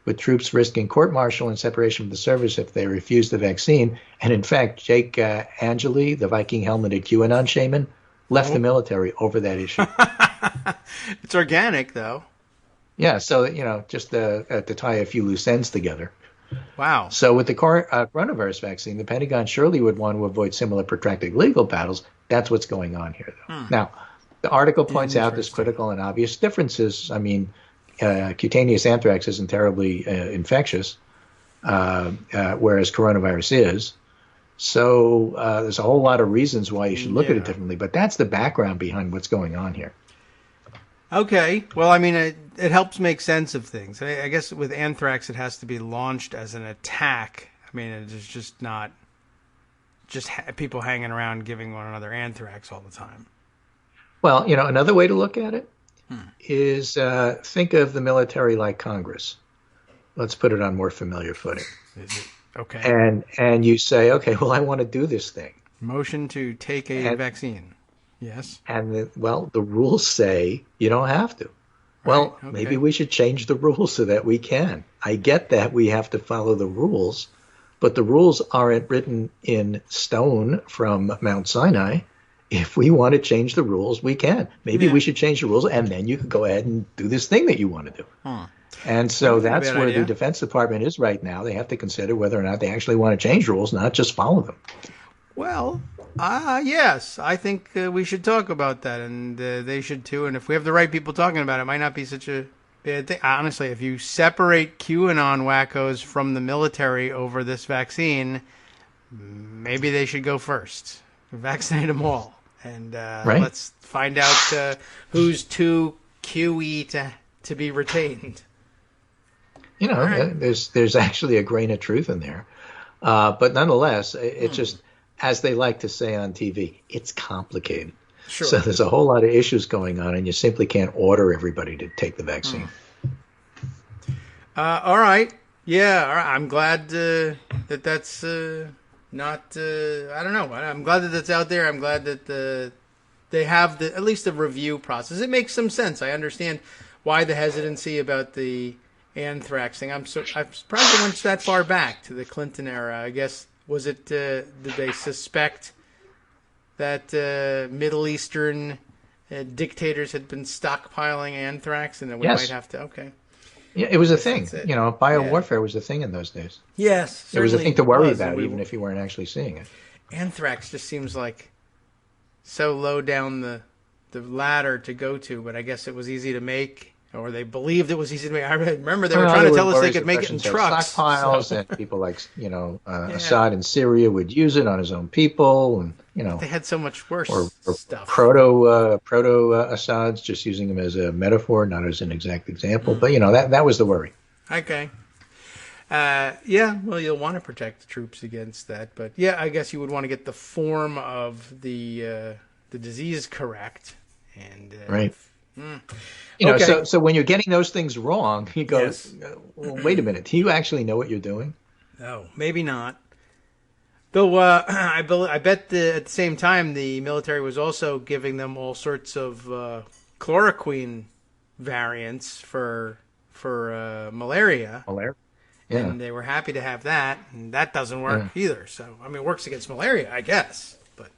with troops risking court-martial and separation from the service if they refused the vaccine. And in fact, Jake Angeli, the Viking helmeted QAnon shaman, left the military over that issue. It's organic, though. Yeah, so, just to tie a few loose ends together. Wow. So with the coronavirus vaccine, the Pentagon surely would want to avoid similar protracted legal battles. That's what's going on here, though. Now, the article points out there's critical and obvious differences. I mean, cutaneous anthrax isn't terribly infectious, whereas coronavirus is. So there's a whole lot of reasons why you should look at it differently. But that's the background behind what's going on here. Okay. Well, I mean, it helps make sense of things. I guess with anthrax, it has to be launched as an attack. I mean, it's just not just people hanging around giving one another anthrax all the time. Well, another way to look at it is think of the military like Congress. Let's put it on more familiar footing. Is it? Okay. And you say, okay, well, I want to do this thing. Motion to take a vaccine. Yes. And the rules say you don't have to. Well, maybe we should change the rules so that we can. I get that we have to follow the rules, but the rules aren't written in stone from Mount Sinai, if we want to change the rules, we can. Maybe we should change the rules, and then you could go ahead and do this thing that you want to do. And so that's where the Defense Department is right now. They have to consider whether or not they actually want to change rules, not just follow them. Well, yes, I think we should talk about that, and they should too. And if we have the right people talking about it, it might not be such a bad thing. Honestly, if you separate QAnon wackos from the military over this vaccine, maybe they should go first. Vaccinate them all. And let's find out who's too QE to be retained. There's actually a grain of truth in there. But nonetheless, it's just, as they like to say on TV, it's complicated. Sure. So there's a whole lot of issues going on, and you simply can't order everybody to take the vaccine. All right. Yeah, all right. I'm glad that's not, I don't know. I'm glad that that's out there. I'm glad that they have at least the review process. It makes some sense. I understand why the hesitancy about the anthrax thing. I'm surprised it went that far back to the Clinton era. I guess, was it, did they suspect that Middle Eastern dictators had been stockpiling anthrax and that we might have to, okay. Yeah, it was a thing. Biowarfare was a thing in those days. Yes. It was a thing to worry about, even if you weren't actually seeing it. Anthrax just seems like so low down the ladder to go to, but I guess it was easy to make. Or they believed it was easy to make. I remember they were trying to tell us they could make it in trucks. Stockpiles, and people like, Assad in Syria would use it on his own people, and they had so much worse stuff. Proto Assads, just using them as a metaphor, not as an exact example. But that was the worry. Okay. Well, you'll want to protect the troops against that, but I guess you would want to get the form of the disease correct, and right. Okay. So when you're getting those things wrong, you go, well, wait a minute, do you actually know what you're doing? No, maybe not. Though I bet at the same time the military was also giving them all sorts of chloroquine variants for malaria. Malaria. Yeah. And they were happy to have that, and that doesn't work either. So, it works against malaria, I guess. But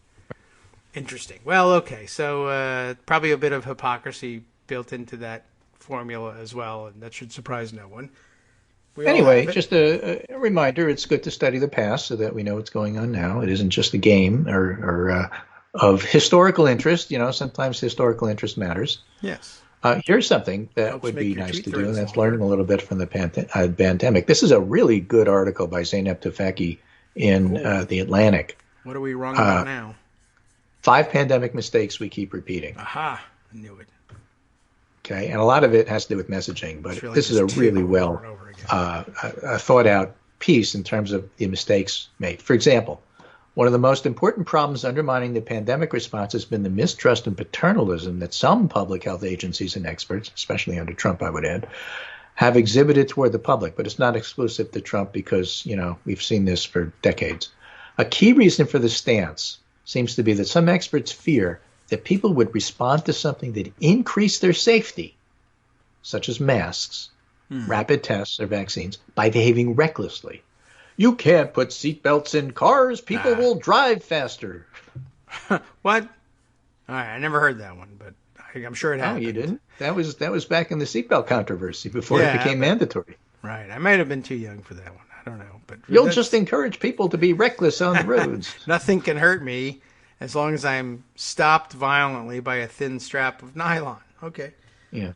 interesting. Well, okay. So probably a bit of hypocrisy built into that formula as well, and that should surprise no one. Anyway, just a reminder, it's good to study the past so that we know what's going on now. It isn't just a game or of historical interest. Sometimes historical interest matters. Yes. Here's something that would be nice to do, and that's learning a little bit from the pandemic. This is a really good article by Zeynep Tufekci in The Atlantic. What are we wrong about now? 5 pandemic mistakes we keep repeating. Aha, I knew it. Okay, and a lot of it has to do with messaging, but this is a really well thought out piece in terms of the mistakes made. For example, one of the most important problems undermining the pandemic response has been the mistrust and paternalism that some public health agencies and experts, especially under Trump, I would add, have exhibited toward the public. But it's not exclusive to Trump because, we've seen this for decades. A key reason for this stance seems to be that some experts fear that people would respond to something that increased their safety, such as masks, rapid tests, or vaccines, by behaving recklessly. You can't put seatbelts in cars. People will drive faster. What? All right, I never heard that one, but I'm sure it happened. Oh, you didn't? That was back in the seatbelt controversy before it became mandatory. Right. I might have been too young for that one. I don't know. But you'll just encourage people to be reckless on the roads. Nothing can hurt me as long as I'm stopped violently by a thin strap of nylon. Okay. Yeah.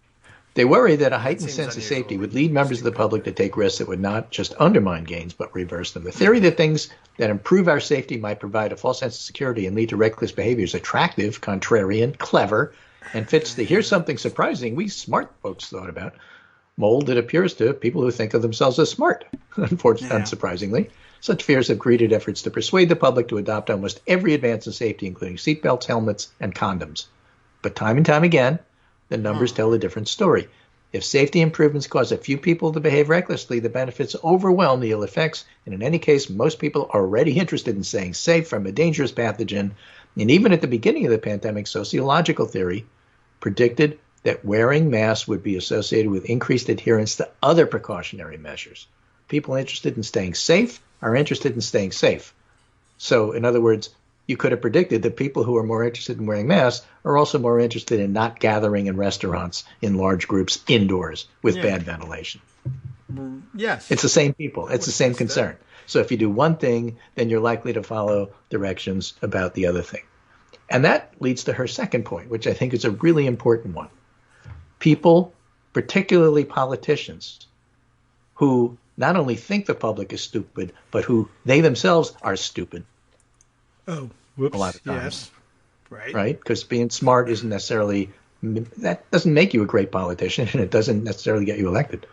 They worry that a heightened sense of safety would lead members of the public to take risks that would not just undermine gains, but reverse them. The theory that things that improve our safety might provide a false sense of security and lead to reckless behavior is attractive, contrarian, clever, and fits the here's something surprising we smart folks thought about mold, it appears, to people who think of themselves as smart. Unfortunately, unsurprisingly, such fears have greeted efforts to persuade the public to adopt almost every advance in safety, including seatbelts, helmets, and condoms. But time and time again, the numbers tell a different story. If safety improvements cause a few people to behave recklessly, the benefits overwhelm the ill effects. And in any case, most people are already interested in staying safe from a dangerous pathogen. And even at the beginning of the pandemic, sociological theory predicted that wearing masks would be associated with increased adherence to other precautionary measures. People interested in staying safe are interested in staying safe. So, in other words, you could have predicted that people who are more interested in wearing masks are also more interested in not gathering in restaurants in large groups indoors with bad ventilation. Yes. It's the same people. It's the same concern. So if you do one thing, then you're likely to follow directions about the other thing. And that leads to her second point, which I think is a really important one. People, particularly politicians, who not only think the public is stupid, but who they themselves are stupid. Oh, whoops. A lot of times. Yes. Right. Right? Because being smart isn't necessarily, that doesn't make you a great politician, and it doesn't necessarily get you elected.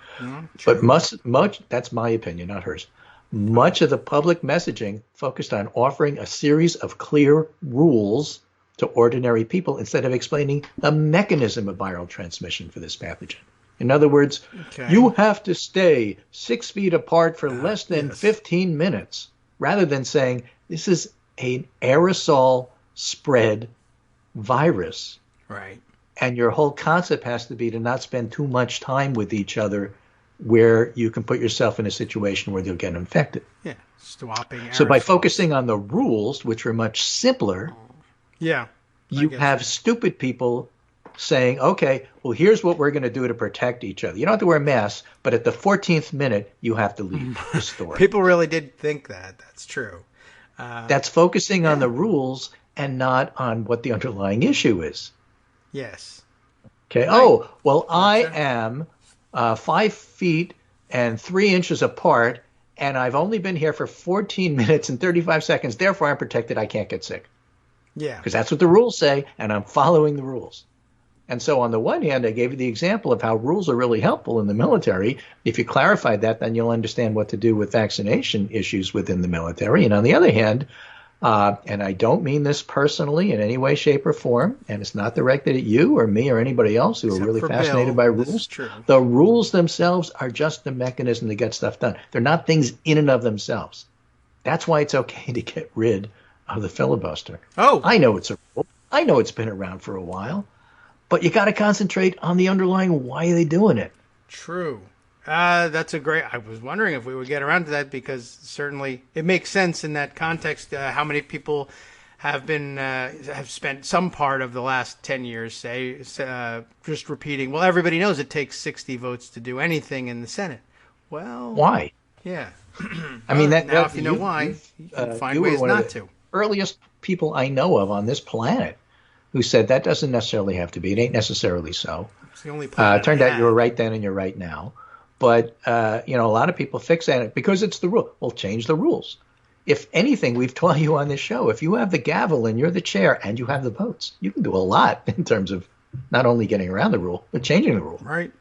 But much, that's my opinion, not hers. Much of the public messaging focused on offering a series of clear rules to ordinary people instead of explaining the mechanism of viral transmission for this pathogen. In other words, you have to stay 6 feet apart for less than 15 minutes, rather than saying this is an aerosol spread virus. Right. And your whole concept has to be to not spend too much time with each other where you can put yourself in a situation where you'll get infected. Yeah, swapping aerosols. So by focusing on the rules, which are much simpler, you have stupid people saying, okay, well, here's what we're going to do to protect each other. You don't have to wear masks, but at the 14th minute, you have to leave the store. People really did think that. That's true. That's focusing on the rules and not on what the underlying issue is. Yes. Okay. Right. Oh, well, I am 5 feet and 3 inches apart, and I've only been here for 14 minutes and 35 seconds. Therefore, I'm protected. I can't get sick. Yeah. Because that's what the rules say, and I'm following the rules. And so on the one hand, I gave you the example of how rules are really helpful in the military. If you clarify that, then you'll understand what to do with vaccination issues within the military. And on the other hand, and I don't mean this personally in any way, shape, or form, and it's not directed at you or me or anybody else who are really fascinated by rules. The rules themselves are just the mechanism to get stuff done. They're not things in and of themselves. That's why it's okay to get rid of the filibuster. Oh, I know it's a rule. I know it's been around for a while. But you got to concentrate on the underlying why are they doing it. True. That's a great. I was wondering if we would get around to that because certainly it makes sense in that context. How many people have been have spent some part of the last 10 years, say, just repeating. Well, everybody knows it takes 60 votes to do anything in the Senate. Well, why? Yeah. I mean, that now if you know why, you can find ways not to. Earliest people I know of on this planet who said that doesn't necessarily have to be. It ain't necessarily so. It's the only turned out you were right then and you're right now. But, a lot of people fixate it because it's the rule. Well, change the rules. If anything, we've taught you on this show, if you have the gavel and you're the chair and you have the votes, you can do a lot in terms of not only getting around the rule, but changing the rule. Right.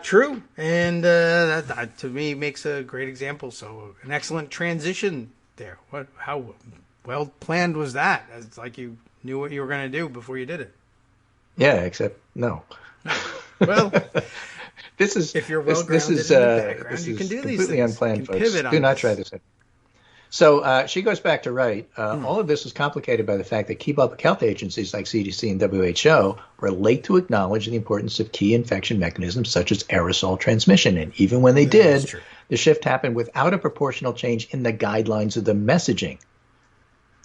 True. And that, to me, makes a great example. So an excellent transition there. How well planned was that? It's like you knew what you were going to do before you did it. Yeah, except no. Well, this is if you're well grounded in the background, you can do these things. Completely unplanned, folks. Do not try this. So she goes back to write. All of this is complicated by the fact that key public health agencies like CDC and WHO were late to acknowledge the importance of key infection mechanisms such as aerosol transmission. And even when they did, the shift happened without a proportional change in the guidelines of the messaging.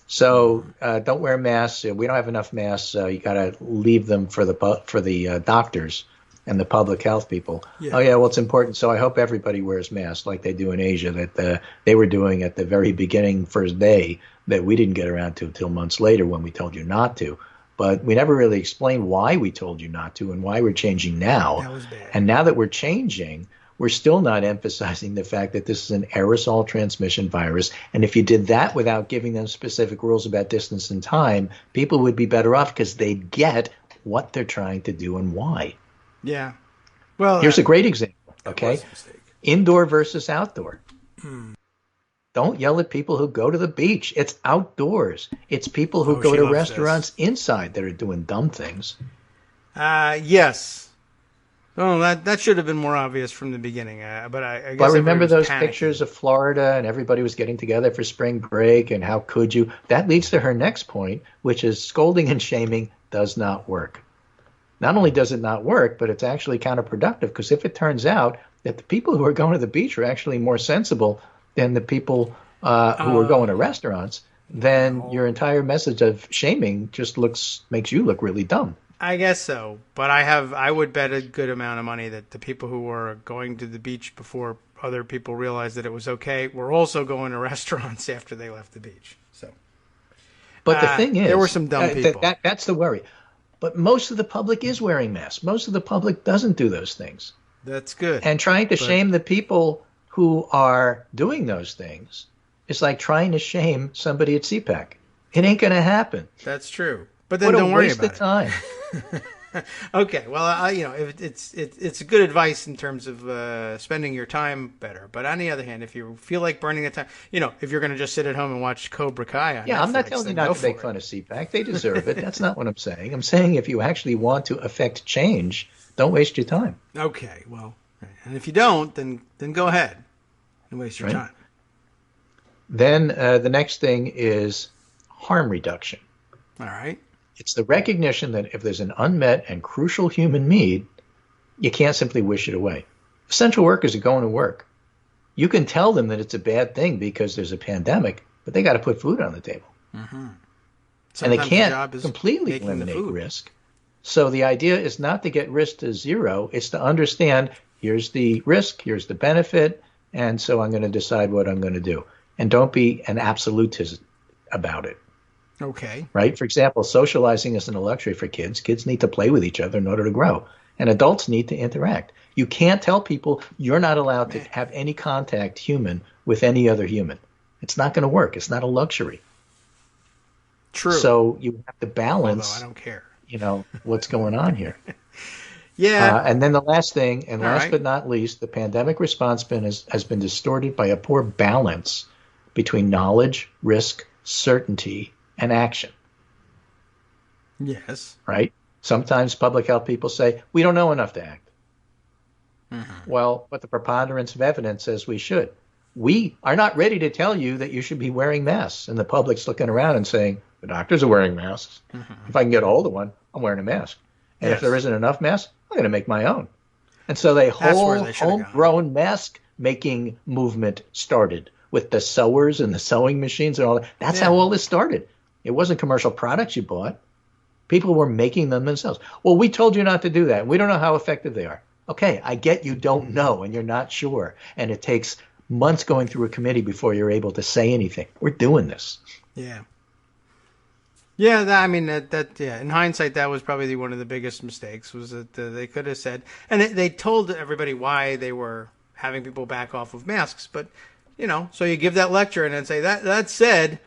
So don't wear masks. We don't have enough masks. You got to leave them for the doctors and the public health people. Yeah. Oh, yeah, well, it's important. So I hope everybody wears masks like they do in Asia, that they were doing at the very beginning, first day, that we didn't get around to until months later when we told you not to. But we never really explained why we told you not to and why we're changing now. That was bad. And now that we're changing, we're still not emphasizing the fact that this is an aerosol transmission virus. And if you did that without giving them specific rules about distance and time, people would be better off because they'd get what they're trying to do and why. Yeah. Well, here's a great example. Okay. Indoor versus outdoor. Don't yell at people who go to the beach. It's outdoors. It's people who go to restaurants inside that are doing dumb things. Yes. Oh, that should have been more obvious from the beginning. But I guess I remember those pictures of Florida and everybody was getting together for spring break and how could you? That leads to her next point, which is scolding and shaming does not work. Not only does it not work, but it's actually counterproductive because if it turns out that the people who are going to the beach are actually more sensible than the people who are going to restaurants, then your entire message of shaming just makes you look really dumb. I guess so, but I would bet a good amount of money that the people who were going to the beach before other people realized that it was okay were also going to restaurants after they left the beach. So, but the thing is, there were some dumb people. That's the worry. But most of the public is wearing masks. Most of the public doesn't do those things. That's good. And trying to shame the people who are doing those things is like trying to shame somebody at CPAC. It ain't going to happen. That's true. But then don't worry about it. What a waste of time. Okay, well, it's good advice in terms of spending your time better. But on the other hand, if you feel like burning the time, if you're going to just sit at home and watch Cobra Kai on Netflix, I'm not telling you not to make fun of CPAC. They deserve it. That's not what I'm saying. I'm saying if you actually want to affect change, don't waste your time. Okay, well, and if you don't, then go ahead and waste your time. Then the next thing is harm reduction. All right. It's the recognition that if there's an unmet and crucial human need, you can't simply wish it away. Essential workers are going to work. You can tell them that it's a bad thing because there's a pandemic, but they got to put food on the table. Mm-hmm. And they can't completely eliminate risk. So the idea is not to get risk to zero. It's to understand here's the risk, here's the benefit, and so I'm going to decide what I'm going to do. And don't be an absolutist about it. Okay. Right? For example, socializing isn't a luxury for kids. Kids need to play with each other in order to grow. And adults need to interact. You can't tell people you're not allowed to have any contact human with any other human. It's not going to work. It's not a luxury. True. So you have to balance. Although I don't care. What's going on here. Yeah. And then the last thing, and last but not least, the pandemic response has been distorted by a poor balance between knowledge, risk, certainty, and action. Yes. Right? Sometimes public health people say, we don't know enough to act. Mm-hmm. Well, but the preponderance of evidence says we should. We are not ready to tell you that you should be wearing masks. And the public's looking around and saying, the doctors are wearing masks. Mm-hmm. If I can get a hold of one, I'm wearing a mask. And if there isn't enough masks, I'm going to make my own. And so the whole homegrown mask making movement started with the sewers and the sewing machines and all that. That's how all this started. It wasn't commercial products you bought. People were making them themselves. Well, we told you not to do that. We don't know how effective they are. Okay, I get you don't know and you're not sure. And it takes months going through a committee before you're able to say anything. We're doing this. Yeah. Yeah, in hindsight, that was probably one of the biggest mistakes, was that they could have said, and they told everybody why they were having people back off of masks. But, so you give that lecture and then say, that said,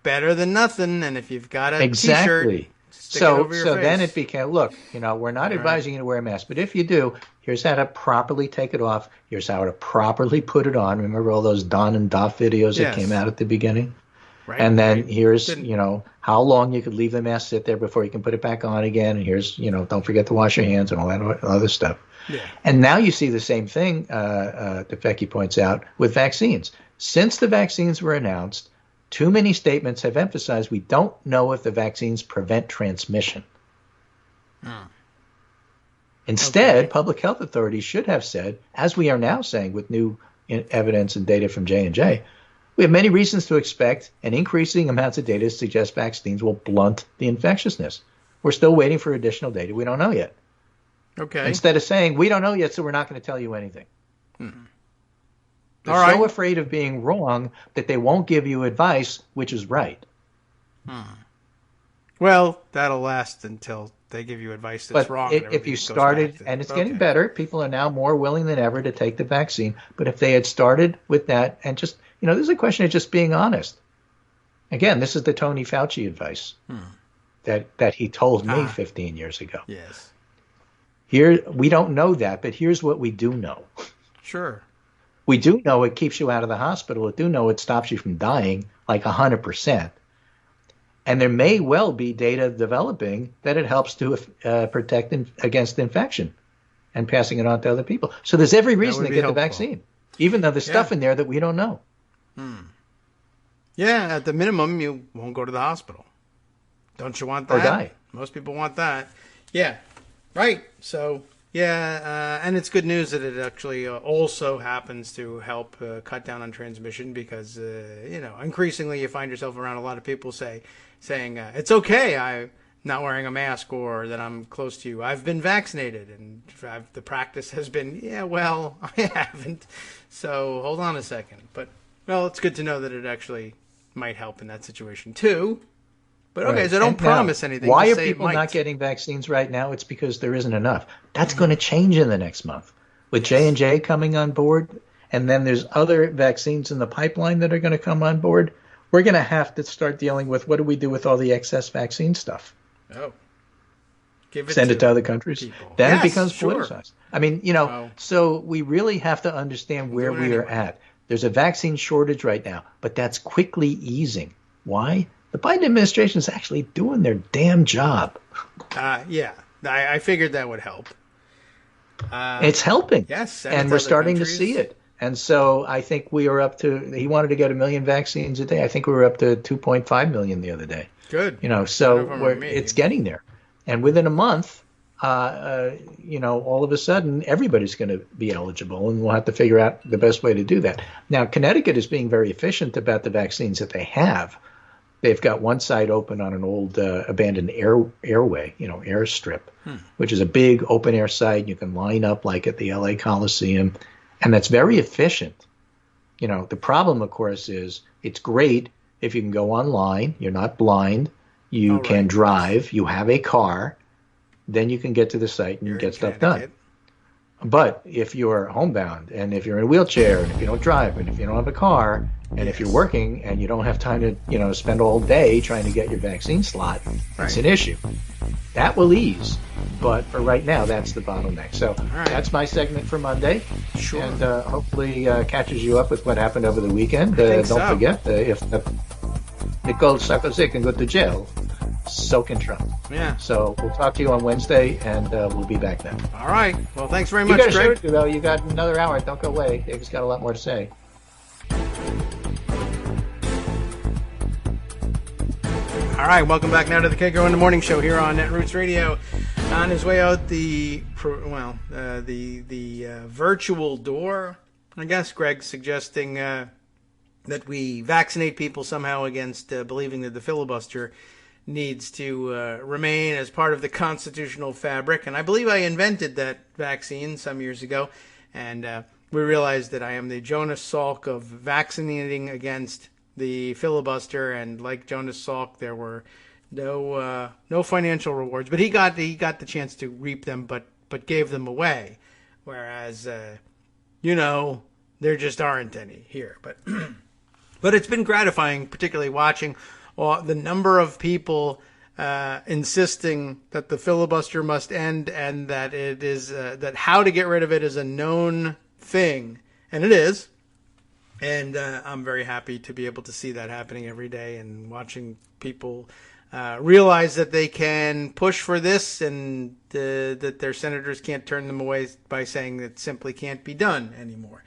better than nothing. And if you've got a T-shirt, stick it over your face. So then it became, look, we're not advising you to wear a mask, but if you do, here's how to properly take it off. Here's how to properly put it on. Remember all those Don and Duff videos that came out at the beginning? Right. And then here's, how long you could leave the mask sit there before you can put it back on again. And here's, don't forget to wash your hands and all that other stuff. Yeah. And now you see the same thing, Defecchi points out, with vaccines. Since the vaccines were announced, too many statements have emphasized we don't know if the vaccines prevent transmission. Instead, public health authorities should have said, as we are now saying with new evidence and data from J&J, we have many reasons to expect and increasing amounts of data suggest vaccines will blunt the infectiousness. We're still waiting for additional data. We don't know yet. Okay. Instead of saying, we don't know yet, so we're not going to tell you anything. Mm-hmm. They're so afraid of being wrong that they won't give you advice, which is right. Well, that'll last until they give you advice that's wrong. If you started, and it's getting better, people are now more willing than ever to take the vaccine. But if they had started with that and just, this is a question of just being honest. Again, this is the Tony Fauci advice that he told me 15 years ago. Yes. Here, we don't know that, but here's what we do know. Sure. We do know it keeps you out of the hospital. We do know it stops you from dying like 100%. And there may well be data developing that it helps to protect against infection and passing it on to other people. So there's every reason to get the vaccine, even though there's stuff in there that we don't know. Yeah, at the minimum, you won't go to the hospital. Don't you want that? Or die. Most people want that. Yeah, right. So Yeah, and it's good news that it actually also happens to help cut down on transmission because, increasingly you find yourself around a lot of people saying, it's okay, I'm not wearing a mask or that I'm close to you. I've been vaccinated. And the practice has been, yeah, well, I haven't. So hold on a second. But, well, it's good to know that it actually might help in that situation too. But okay, right. So don't promise anything. Why are people not getting vaccines right now? It's because there isn't enough. That's going to change in the next month with J&J coming on board, and then there's other vaccines in the pipeline that are going to come on board. We're going to have to start dealing with what do we do with all the excess vaccine stuff? Oh, send it to other countries. People. Then it becomes politicized. I mean, so we really have to understand where we are at. There's a vaccine shortage right now, but that's quickly easing. Why? The Biden administration is actually doing their damn job. Yeah, I figured that would help. It's helping. Yes, and we're starting to see it. And so I think we are up to, he wanted to get 1 million vaccines a day. I think we were up to 2.5 million the other day. Good. So it's getting there. And within a month, all of a sudden, everybody's going to be eligible, and we'll have to figure out the best way to do that. Now, Connecticut is being very efficient about the vaccines that they have. They've got one site open on an old abandoned airway, airstrip, which is a big open air site. You can line up like at the LA Coliseum, and that's very efficient. The problem, of course, is it's great if you can go online. You're not blind. You can drive. You have a car. Then you can get to the site and get stuff done. But if you're homebound, and if you're in a wheelchair, and if you don't drive, and if you don't have a car, and if you're working and you don't have time to, spend all day trying to get your vaccine slot, it's an issue. That will ease. But for right now, that's the bottleneck. So that's my segment for Monday. Sure. And hopefully catches you up with what happened over the weekend. Don't forget, if Nicole Sarkozy can go to jail, so can Trump. Yeah. So we'll talk to you on Wednesday, and we'll be back then. All right. Well, thanks very much, Greg. You got another hour. Don't go away. Dave's got a lot more to say. All right. Welcome back now to the Kagro in the Morning Show here on Netroots Radio. On his way out the virtual door, I guess Greg's suggesting that we vaccinate people somehow against believing that the filibuster needs to remain as part of the constitutional fabric. And I believe I invented that vaccine some years ago. And we realized that I am the Jonas Salk of vaccinating against the filibuster. And like Jonas Salk, there were no financial rewards. But he got the chance to reap them, but gave them away. Whereas, there just aren't any here. But it's been gratifying, particularly watching the number of people insisting that the filibuster must end and that it is that how to get rid of it is a known thing, and it is. And I'm very happy to be able to see that happening every day and watching people realize that they can push for this and that their senators can't turn them away by saying that simply can't be done anymore.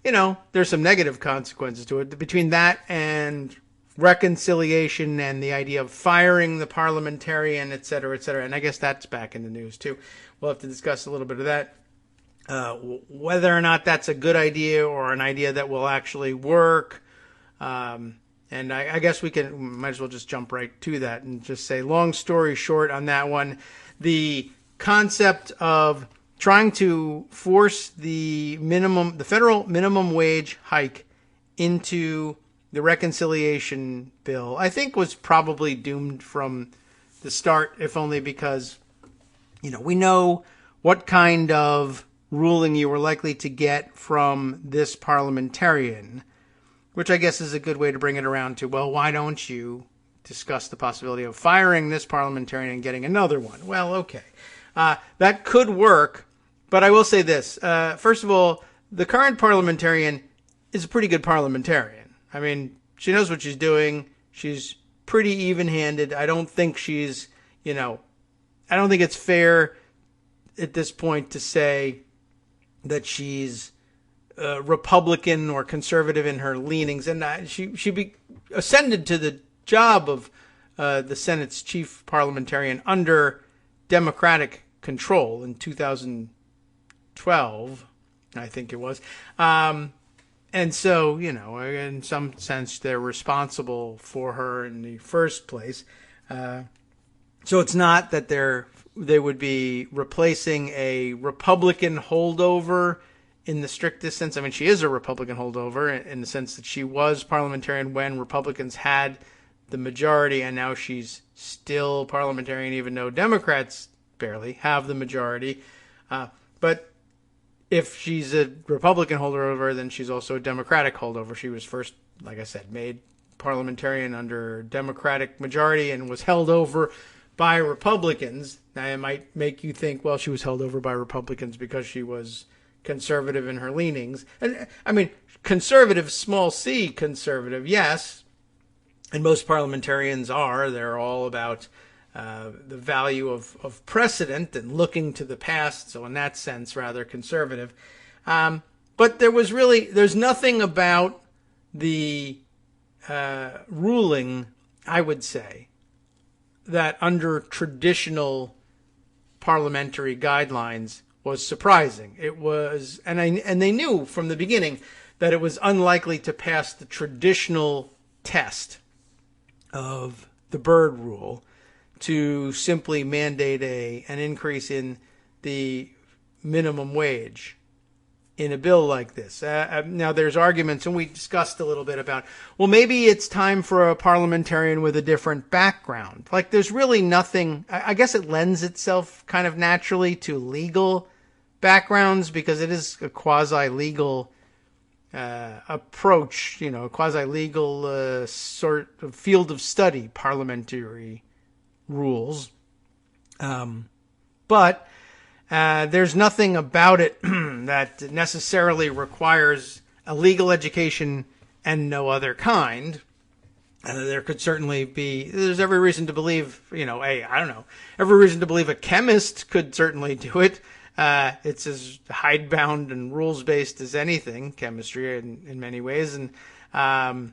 There's some negative consequences to it between that and reconciliation and the idea of firing the parliamentarian, et cetera, et cetera. And I guess that's back in the news, too. We'll have to discuss a little bit of that. Whether or not that's a good idea or an idea that will actually work. And I guess we might as well just jump right to that and just say, long story short on that one, the concept of trying to force the federal minimum wage hike into the reconciliation bill, I think was probably doomed from the start, if only because, we know what kind of ruling you were likely to get from this parliamentarian, which I guess is a good way to bring it around to, well, why don't you discuss the possibility of firing this parliamentarian and getting another one? Well, okay. That could work, but I will say this. First of all, the current parliamentarian is a pretty good parliamentarian. I mean, she knows what she's doing. She's pretty even-handed. I don't think she's, I don't think it's fair at this point to say that she's Republican or conservative in her leanings. And she ascended to the job of the Senate's chief parliamentarian under Democratic control in 2012, I think it was. And so, in some sense, they're responsible for her in the first place. So it's not that they would be replacing a Republican holdover in the strictest sense. I mean, she is a Republican holdover in the sense that she was parliamentarian when Republicans had the majority, and now she's still parliamentarian even though Democrats barely have the majority. But if she's a Republican holdover, then she's also a Democratic holdover. She was first, like I said, made parliamentarian under Democratic majority and was held over by Republicans. Now, it might make you think, well, she was held over by Republicans because she was conservative in her leanings. And I mean, conservative, small c conservative, yes. And most parliamentarians are. They're all about the value of precedent and looking to the past. So in that sense, rather conservative. But there's nothing about the ruling, I would say, that under traditional parliamentary guidelines was surprising. It was, and they knew from the beginning that it was unlikely to pass the traditional test of the Byrd rule to simply mandate an increase in the minimum wage in a bill like this. Now, there's arguments, and we discussed a little bit about, well, maybe it's time for a parliamentarian with a different background. Like, there's really nothing, I guess it lends itself kind of naturally to legal backgrounds because it is a quasi-legal approach, a quasi-legal sort of field of study, parliamentary rules. But there's nothing about it that necessarily requires a legal education and no other kind. There could certainly be, there's every reason to believe, every reason to believe a chemist could certainly do it. It's as hidebound and rules-based as anything, chemistry in many ways. And as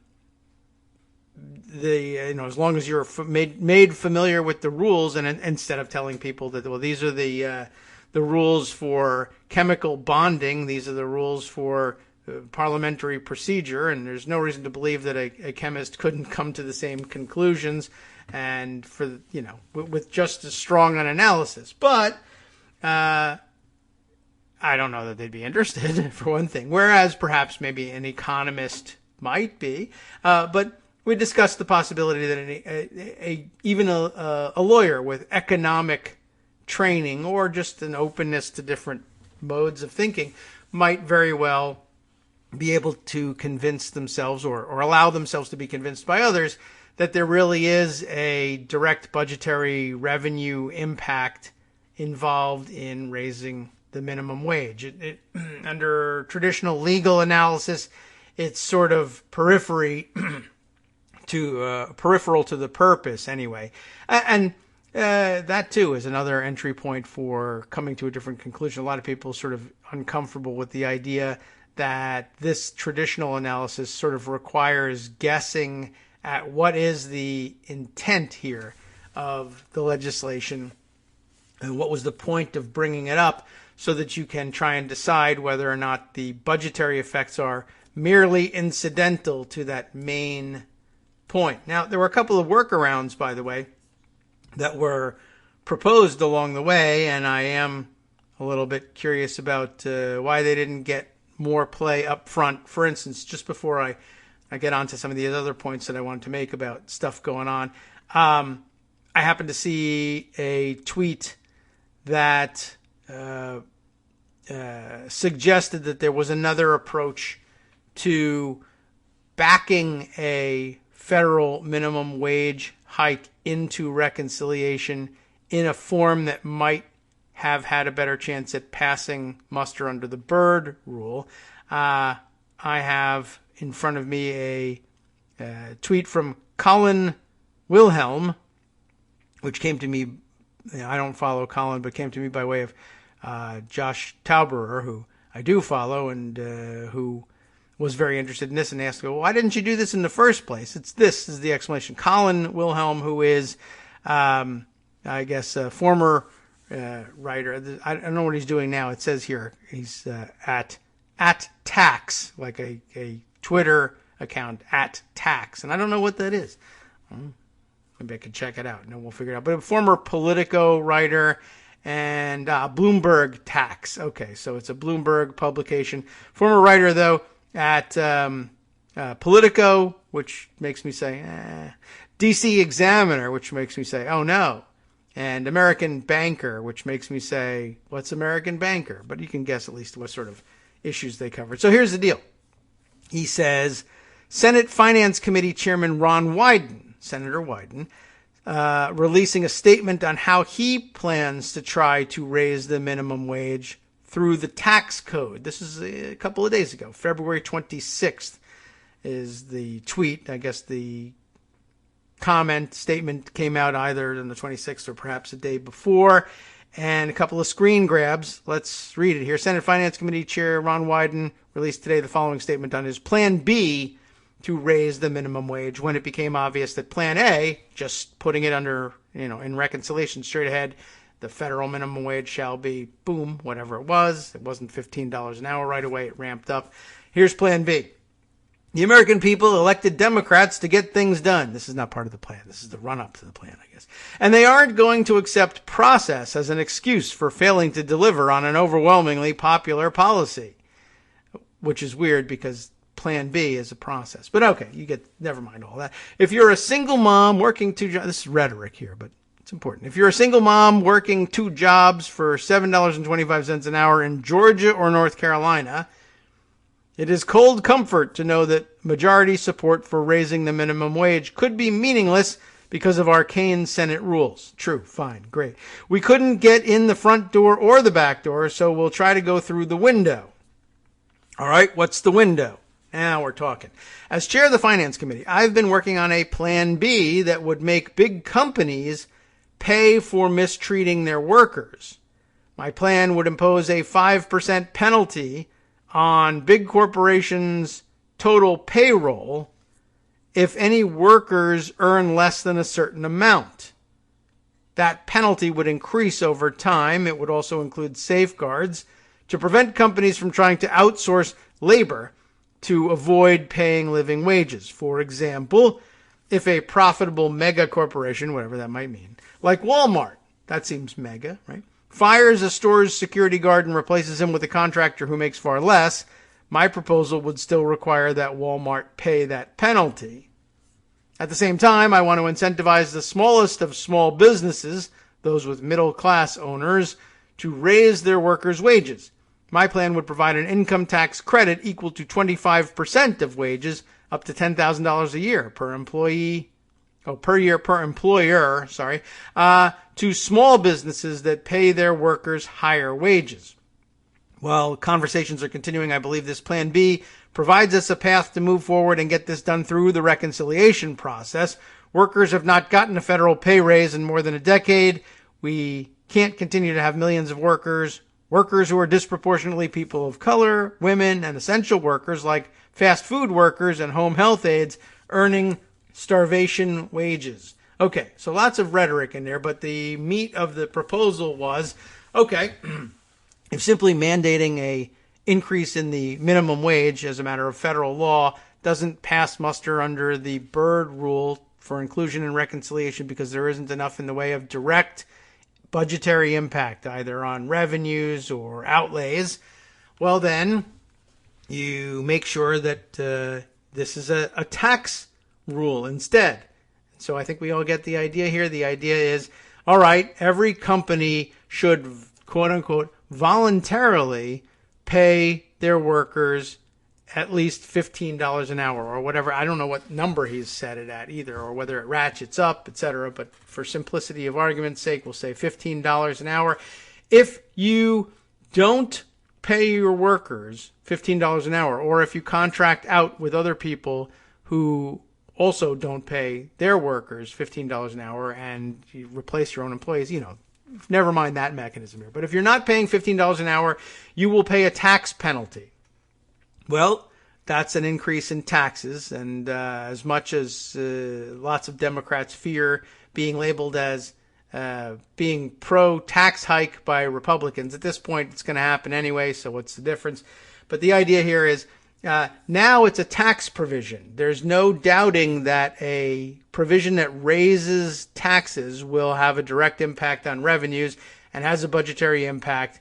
long as you're made familiar with the rules, and instead of telling people that, well, these are the rules for chemical bonding, these are the rules for parliamentary procedure, and there's no reason to believe that a chemist couldn't come to the same conclusions, and with just as strong an analysis. But I don't know that they'd be interested, for one thing. Whereas perhaps maybe an economist might be, but we discussed the possibility that even a lawyer with economic training or just an openness to different modes of thinking might very well be able to convince themselves or allow themselves to be convinced by others that there really is a direct budgetary revenue impact involved in raising the minimum wage. Under traditional legal analysis, it's sort of peripheral to the purpose anyway. And that too is another entry point for coming to a different conclusion. A lot of people sort of uncomfortable with the idea that this traditional analysis sort of requires guessing at what is the intent here of the legislation and what was the point of bringing it up, so that you can try and decide whether or not the budgetary effects are merely incidental to that main point. Now, there were a couple of workarounds, by the way, that were proposed along the way, and I am a little bit curious about why they didn't get more play up front. For instance, just before I get on to some of the other points that I wanted to make about stuff going on, I happened to see a tweet that suggested that there was another approach to backing a federal minimum wage hike into reconciliation in a form that might have had a better chance at passing muster under the Byrd rule. I have in front of me a tweet from Colin Wilhelm, which came to me. I don't follow Colin, but came to me by way of Josh Tauberer, who I do follow, and who was very interested in this and asked, well, why didn't you do this in the first place? This is the explanation. Colin Wilhelm, who is, I guess, a former writer. I don't know what he's doing now. It says here he's at tax, like a Twitter account at tax, and I don't know what that is. Maybe I could check it out. No, we'll figure it out. But a former Politico writer and Bloomberg tax. Okay, so it's a Bloomberg publication. Former writer though at Politico, which makes me say, DC Examiner, which makes me say, oh no. And American Banker, which makes me say, what's American Banker? But you can guess at least what sort of issues they covered. So here's the deal. He says, Senate Finance Committee Chairman Ron Wyden, Senator Wyden, releasing a statement on how he plans to try to raise the minimum wage through the tax code. This is a couple of days ago. February 26th is the tweet. I guess the statement came out either on the 26th or perhaps a day before. And a couple of screen grabs. Let's read it here. Senate Finance Committee Chair Ron Wyden released today the following statement on his Plan B to raise the minimum wage when it became obvious that Plan A, just putting it under, in reconciliation straight ahead, the federal minimum wage shall be, boom, whatever it was. It wasn't $15 an hour right away. It ramped up. Here's Plan B. The American people elected Democrats to get things done. This is not part of the plan. This is the run-up to the plan, I guess. And they aren't going to accept process as an excuse for failing to deliver on an overwhelmingly popular policy, which is weird because Plan B is a process. But okay, never mind all that. If you're a single mom working two jobs, this is rhetoric here, but it's important. If you're a single mom working two jobs for $7.25 an hour in Georgia or North Carolina, it is cold comfort to know that majority support for raising the minimum wage could be meaningless because of arcane Senate rules. True, fine, great. We couldn't get in the front door or the back door, so we'll try to go through the window. All right, what's the window? Now we're talking. As chair of the Finance Committee, I've been working on a Plan B that would make big companies pay for mistreating their workers. My plan would impose a 5% penalty on big corporations' total payroll if any workers earn less than a certain amount. That penalty would increase over time. It would also include safeguards to prevent companies from trying to outsource labor to avoid paying living wages. For example, if a profitable mega corporation, whatever that might mean, like Walmart, that seems mega, right, fires a store's security guard and replaces him with a contractor who makes far less, my proposal would still require that Walmart pay that penalty. At the same time, I want to incentivize the smallest of small businesses, those with middle-class owners, to raise their workers' wages. My plan would provide an income tax credit equal to 25% of wages, up to $10,000 a year per employer, to small businesses that pay their workers higher wages. While conversations are continuing, I believe this Plan B provides us a path to move forward and get this done through the reconciliation process. Workers have not gotten a federal pay raise in more than a decade. We can't continue to have millions of workers who are disproportionately people of color, women, and essential workers like fast food workers and home health aides earning starvation wages. Okay, so lots of rhetoric in there, but the meat of the proposal was, okay, if simply mandating a increase in the minimum wage as a matter of federal law doesn't pass muster under the Byrd rule for inclusion and reconciliation because there isn't enough in the way of direct budgetary impact, either on revenues or outlays, well then, you make sure that this is a tax rule instead. So I think we all get the idea here. The idea is, all right, every company should, quote unquote, voluntarily pay their workers at least $15 an hour or whatever. I don't know what number he's set it at either, or whether it ratchets up, etc. But for simplicity of argument's sake, we'll say $15 an hour. If you don't pay your workers $15 an hour, or if you contract out with other people who also don't pay their workers $15 an hour and you replace your own employees, never mind that mechanism here. But if you're not paying $15 an hour, you will pay a tax penalty. Well, that's an increase in taxes, and as much as lots of Democrats fear being labeled as being pro-tax hike by Republicans. At this point, it's going to happen anyway, so what's the difference? But the idea here is now it's a tax provision. There's no doubting that a provision that raises taxes will have a direct impact on revenues and has a budgetary impact.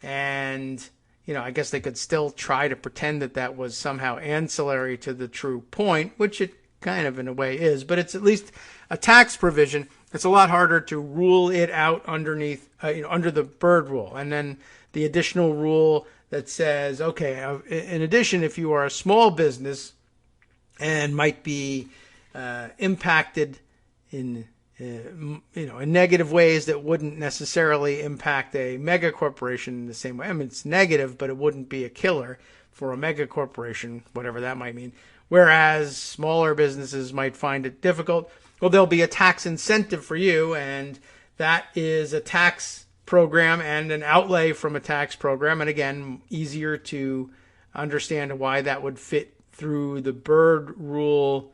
And, I guess they could still try to pretend that that was somehow ancillary to the true point, which it kind of in a way is, but it's at least a tax provision. It's a lot harder to rule it out underneath, under the Byrd rule. And then the additional rule that says, okay, in addition, if you are a small business and might be impacted in negative ways that wouldn't necessarily impact a mega corporation in the same way. I mean, it's negative, but it wouldn't be a killer for a mega corporation, whatever that might mean. Whereas smaller businesses might find it difficult. Well, there'll be a tax incentive for you, and that is a tax program and an outlay from a tax program. And again, easier to understand why that would fit through the Byrd rule,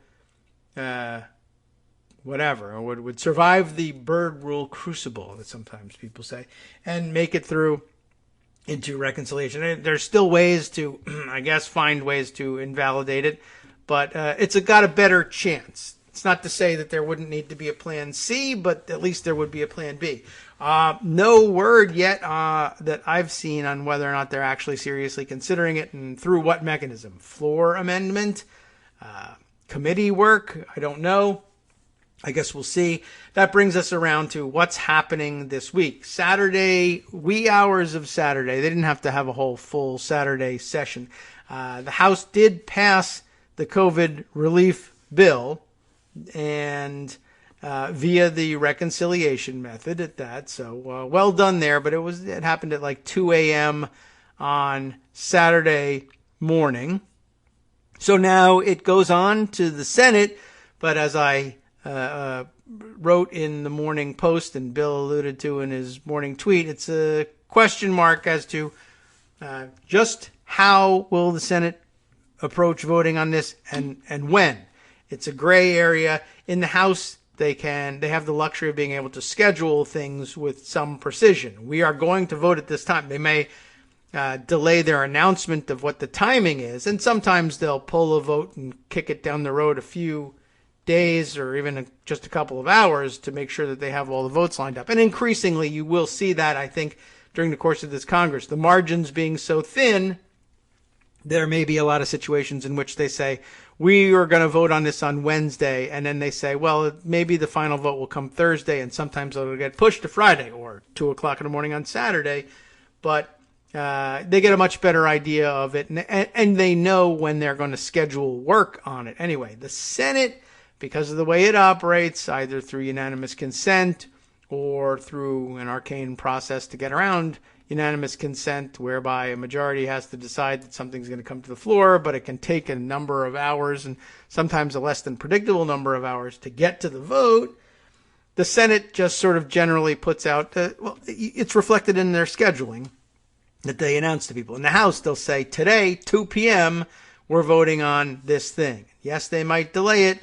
whatever, or would survive the Byrd rule crucible, that sometimes people say, and make it through into reconciliation. And there's still ways to, I guess, find ways to invalidate it, but it's got a better chance. It's not to say that there wouldn't need to be a plan C, but at least there would be a plan B. No word yet that I've seen on whether or not they're actually seriously considering it and through what mechanism. Floor amendment, committee work, I don't know. I guess we'll see. That brings us around to what's happening this week. Saturday, wee hours of Saturday. They didn't have to have a whole full Saturday session. The House did pass the COVID relief bill, and via the reconciliation method at that. So well done there. But it happened at like 2 a.m. on Saturday morning. So now it goes on to the Senate. But as I wrote in the Morning Post and Bill alluded to in his morning tweet, it's a question mark as to just how will the Senate approach voting on this and when. It's a gray area. In the House, they have the luxury of being able to schedule things with some precision. We are going to vote at this time. They may delay their announcement of what the timing is, and sometimes they'll pull a vote and kick it down the road a few days or even just a couple of hours to make sure that they have all the votes lined up. And increasingly, you will see that, I think, during the course of this Congress. The margins being so thin, there may be a lot of situations in which they say, we are going to vote on this on Wednesday, and then they say, well, maybe the final vote will come Thursday, and sometimes it'll get pushed to Friday or 2 o'clock in the morning on Saturday. But they get a much better idea of it, and they know when they're going to schedule work on it. Anyway, the Senate, because of the way it operates, either through unanimous consent or through an arcane process to get around unanimous consent, whereby a majority has to decide that something's going to come to the floor, but it can take a number of hours and sometimes a less than predictable number of hours to get to the vote. The Senate just sort of generally puts out, it's reflected in their scheduling that they announce to people. In the House, they'll say, today, 2 p.m., we're voting on this thing. Yes, they might delay it.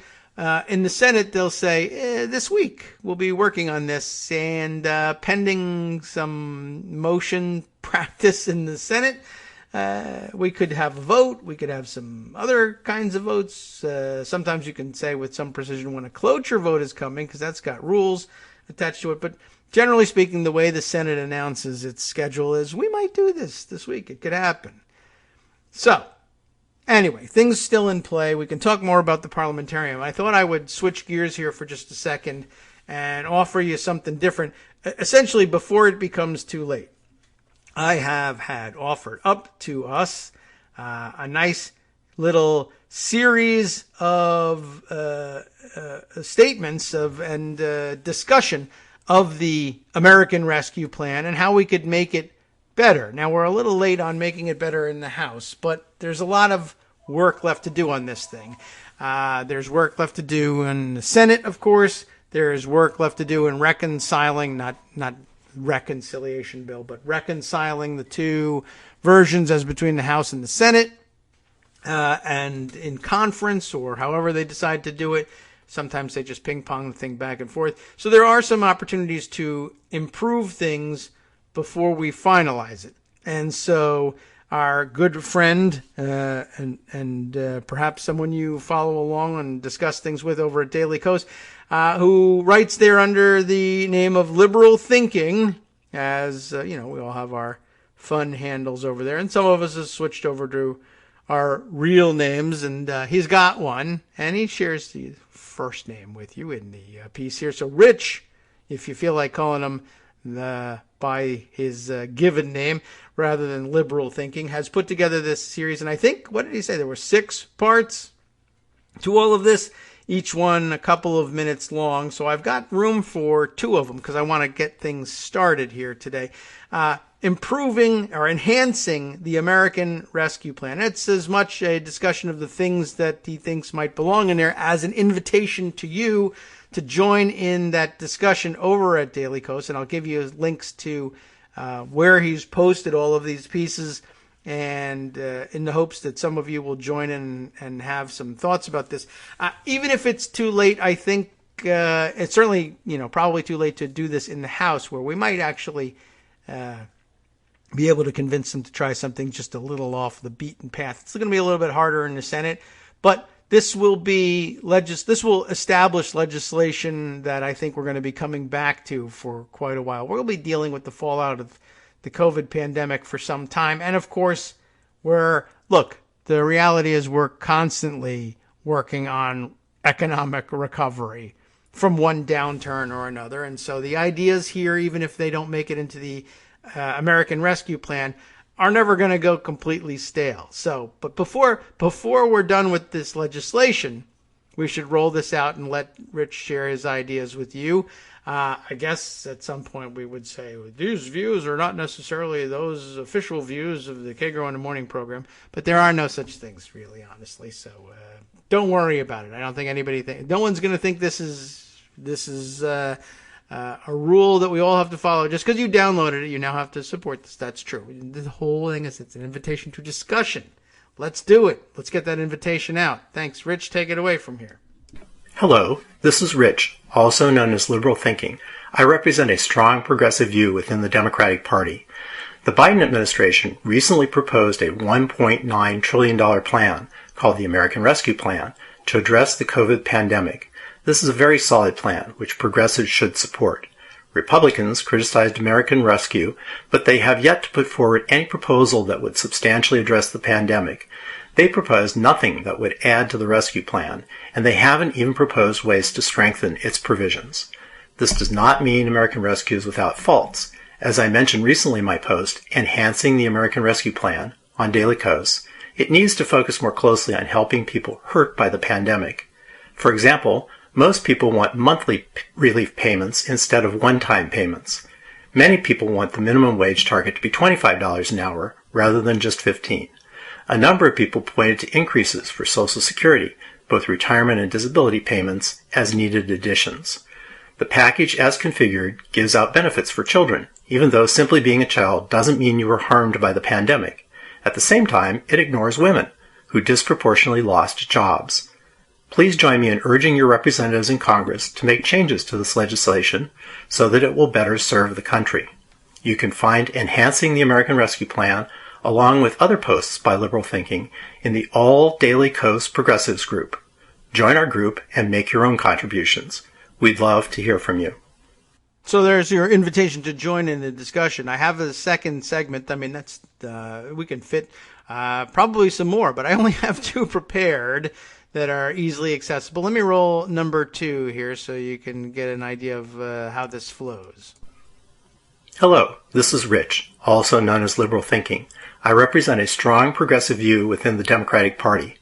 In the Senate, they'll say, this week we'll be working on this, and pending some motion practice in the Senate, we could have a vote. We could have some other kinds of votes. Sometimes you can say with some precision when a cloture vote is coming, because that's got rules attached to it. But generally speaking, the way the Senate announces its schedule is, we might do this week. It could happen. So, anyway, things still in play. We can talk more about the parliamentarian. I thought I would switch gears here for just a second and offer you something different, essentially before it becomes too late. I have had offered up to us a nice little series of statements and discussion of the American Rescue Plan and how we could make it better. Now, we're a little late on making it better in the House, but there's a lot of work left to do on this thing. There's work left to do in the Senate, of course. There's work left to do in reconciling, not reconciliation bill, but reconciling the two versions as between the House and the Senate, and in conference or however they decide to do it. Sometimes they just ping-pong the thing back and forth. So there are some opportunities to improve things before we finalize it. And so our good friend and perhaps someone you follow along and discuss things with over at Daily Kos, who writes there under the name of Liberal Thinking, as we all have our fun handles over there, and some of us have switched over to our real names, and he's got one, and he shares the first name with you in the piece here. So Rich, if you feel like calling him by his given name rather than Liberal Thinking, has put together this series, and I think, what did he say, there were 6 parts to all of this, each one a couple of minutes long, so I've got room for 2 of them because I want to get things started here today. Improving or enhancing the American Rescue Plan. It's as much a discussion of the things that he thinks might belong in there as an invitation to you to join in that discussion over at Daily Kos, and I'll give you links to where he's posted all of these pieces, and in the hopes that some of you will join in and have some thoughts about this. Even if it's too late, I think it's certainly, probably too late to do this in the House, where we might actually be able to convince them to try something just a little off the beaten path. It's going to be a little bit harder in the Senate, but this will establish legislation that I think we're going to be coming back to for quite a while. We'll be dealing with the fallout of the COVID pandemic for some time. And of course, the reality is we're constantly working on economic recovery from one downturn or another. And so the ideas here, even if they don't make it into the American Rescue Plan, are never going to go completely stale. So, but before we're done with this legislation, we should roll this out and let Rich share his ideas with you. I guess at some point we would say, well, these views are not necessarily those official views of the Kagro in the Morning program, but there are no such things, really, honestly. So don't worry about it. I don't think no one's going to think this is a rule that we all have to follow. Just because you downloaded it, you now have to support this. That's true. The whole thing is it's an invitation to discussion. Let's do it. Let's get that invitation out. Thanks. Rich, take it away from here. Hello, this is Rich, also known as Liberal Thinking. I represent a strong progressive view within the Democratic Party. The Biden administration recently proposed a $1.9 trillion plan called the American Rescue Plan to address the COVID pandemic. This is a very solid plan, which progressives should support. Republicans criticized American Rescue, but they have yet to put forward any proposal that would substantially address the pandemic. They proposed nothing that would add to the rescue plan, and they haven't even proposed ways to strengthen its provisions. This does not mean American Rescue is without faults. As I mentioned recently in my post, Enhancing the American Rescue Plan, on Daily Kos, it needs to focus more closely on helping people hurt by the pandemic. For example, most people want monthly relief payments instead of one-time payments. Many people want the minimum wage target to be $25 an hour rather than just $15. A number of people pointed to increases for Social Security, both retirement and disability payments, as needed additions. The package as configured gives out benefits for children, even though simply being a child doesn't mean you were harmed by the pandemic. At the same time, it ignores women, who disproportionately lost jobs. Please join me in urging your representatives in Congress to make changes to this legislation so that it will better serve the country. You can find Enhancing the American Rescue Plan along with other posts by Liberal Thinking in the All Daily Kos Progressives group. Join our group and make your own contributions. We'd love to hear from you. So there's your invitation to join in the discussion. I have a second segment. I mean, that's we can fit probably some more, but I only have 2 prepared that are easily accessible. Let me roll number 2 here so you can get an idea of how this flows. Hello, this is Rich, also known as Liberal Thinking. I represent a strong progressive view within the Democratic Party.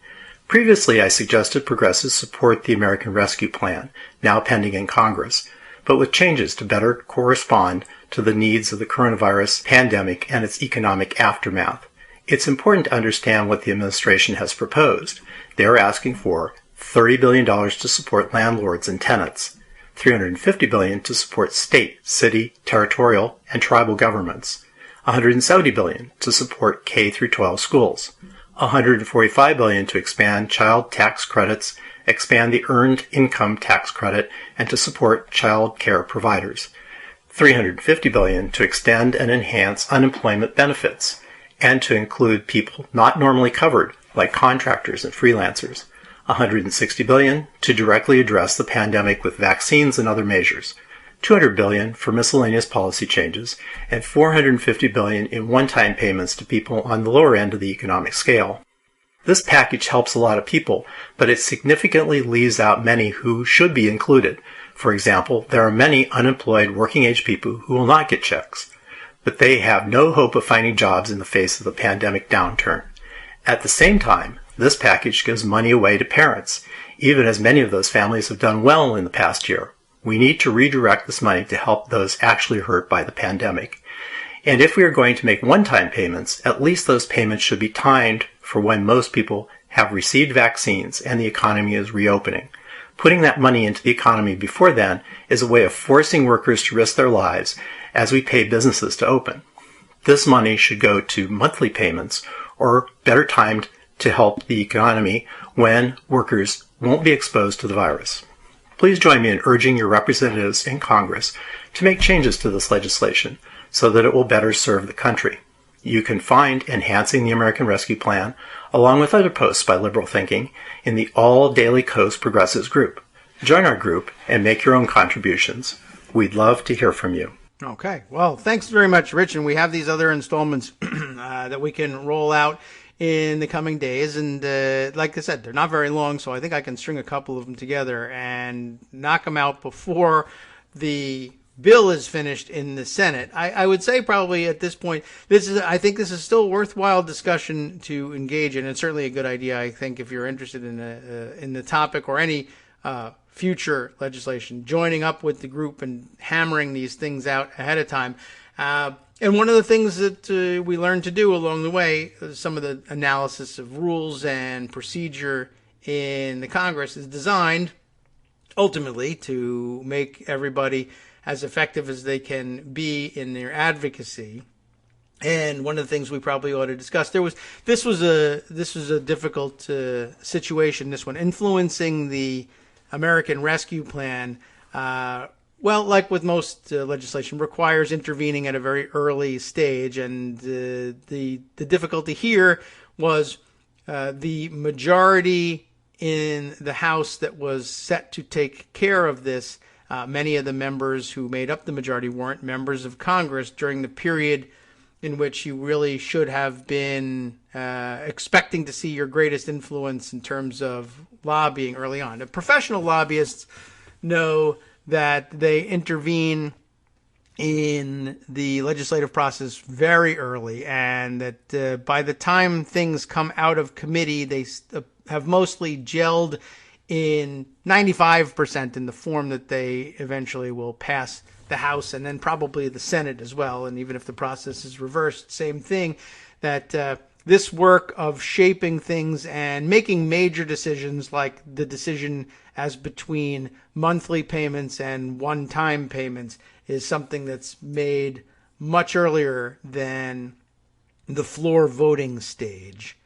Previously, I suggested progressives support the American Rescue Plan, now pending in Congress, but with changes to better correspond to the needs of the coronavirus pandemic and its economic aftermath. It's important to understand what the administration has proposed. They are asking for $30 billion to support landlords and tenants, $350 billion to support state, city, territorial, and tribal governments, $170 billion to support K-12 schools, $145 billion to expand child tax credits expand the earned income tax credit, and to support child care providers. $350 billion to extend and enhance unemployment benefits, and to include people not normally covered, like contractors and freelancers. $160 billion to directly address the pandemic with vaccines and other measures. $200 billion for miscellaneous policy changes, and $450 billion in one-time payments to people on the lower end of the economic scale. This package helps a lot of people, but it significantly leaves out many who should be included. For example, there are many unemployed working-age people who will not get checks, but they have no hope of finding jobs in the face of the pandemic downturn. At the same time, this package gives money away to parents, even as many of those families have done well in the past year. We need to redirect this money to help those actually hurt by the pandemic. And if we are going to make one-time payments, at least those payments should be timed for when most people have received vaccines and the economy is reopening. Putting that money into the economy before then is a way of forcing workers to risk their lives as we pay businesses to open. This money should go to monthly payments or better timed to help the economy when workers won't be exposed to the virus. Please join me in urging your representatives in Congress to make changes to this legislation so that it will better serve the country. You can find Enhancing the American Rescue Plan, along with other posts by Liberal Thinking, in the All Daily Kos Progressives group. Join our group and make your own contributions. We'd love to hear from you. Okay. Well, thanks very much, Rich. And we have these other installments that we can roll out in the coming days. And like I said, they're not very long, so I think I can string a couple of them together and knock them out before the bill is finished in the Senate. I would say probably at this point, I think this is still a worthwhile discussion to engage in. It's certainly a good idea, I think, if you're interested in the topic or any future legislation, joining up with the group and hammering these things out ahead of time. And one of the things that we learned to do along the way, some of the analysis of rules and procedure in the Congress is designed ultimately to make everybody as effective as they can be in their advocacy. And one of the things we probably ought to discuss, this was a difficult situation, this one, influencing the American Rescue Plan. Well, like with most legislation, requires intervening at a very early stage. And the difficulty here was the majority in the House that was set to take care of this. Many of the members who made up the majority weren't members of Congress during the period in which you really should have been expecting to see your greatest influence in terms of lobbying early on. The professional lobbyists know that they intervene in the legislative process very early, and that by the time things come out of committee, they have mostly gelled in 95% in the form that they eventually will pass the House and then probably the Senate as well. And even if the process is reversed, same thing, that this work of shaping things and making major decisions like the decision as between monthly payments and one-time payments is something that's made much earlier than the floor voting stage.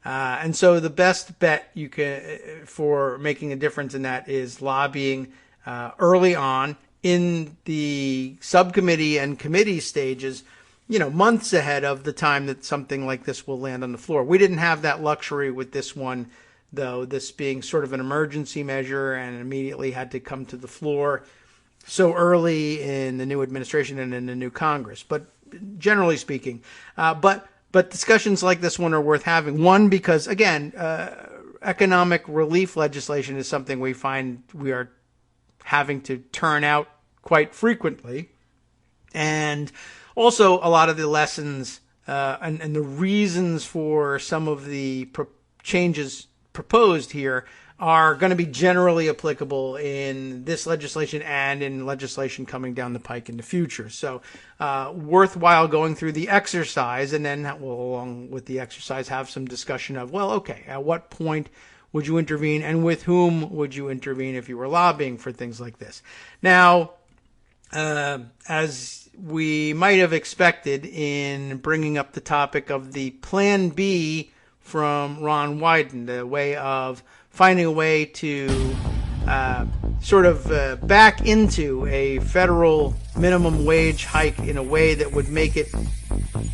And so the best bet you can for making a difference in that is lobbying early on in the subcommittee and committee stages, months ahead of the time that something like this will land on the floor. We didn't have that luxury with this one, though, this being sort of an emergency measure and immediately had to come to the floor so early in the new administration and in the new Congress. But generally speaking, but discussions like this one are worth having. One, because, again, economic relief legislation is something we find we are having to turn out quite frequently. And also a lot of the lessons and the reasons for some of the changes proposed here are going to be generally applicable in this legislation and in legislation coming down the pike in the future. So worthwhile going through the exercise, and then we'll, along with the exercise, have some discussion of, well, okay, at what point would you intervene and with whom would you intervene if you were lobbying for things like this? Now, as we might have expected in bringing up the topic of the Plan B from Ron Wyden, the way of finding a way to sort of back into a federal minimum wage hike in a way that would make it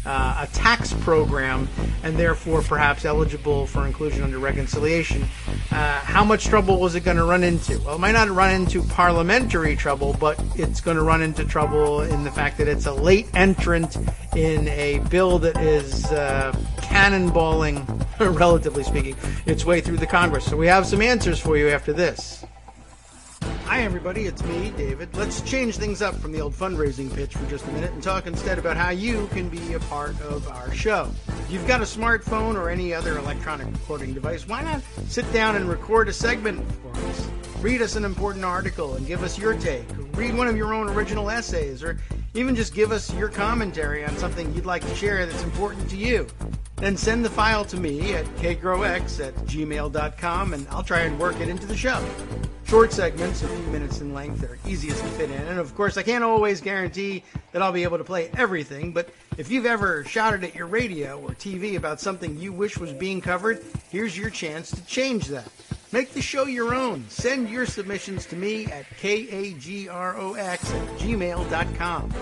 a tax program and therefore perhaps eligible for inclusion under reconciliation. How much trouble was it going to run into? Well, it might not run into parliamentary trouble, but it's going to run into trouble in the fact that it's a late entrant in a bill that is cannonballing, relatively speaking, its way through the Congress. So we have some answers for you after this. Hi everybody, it's me, David. Let's change things up from the old fundraising pitch for just a minute and talk instead about how you can be a part of our show. If you've got a smartphone or any other electronic recording device, why not sit down and record a segment for us? Read us an important article and give us your take. Read one of your own original essays, or even just give us your commentary on something you'd like to share that's important to you. Then send the file to me at kagrox@gmail.com and I'll try and work it into the show. Short segments, a few minutes in length, that are easiest to fit in. And of course, I can't always guarantee that I'll be able to play everything, but if you've ever shouted at your radio or TV about something you wish was being covered, here's your chance to change that. Make the show your own. Send your submissions to me at kagrox@gmail.com.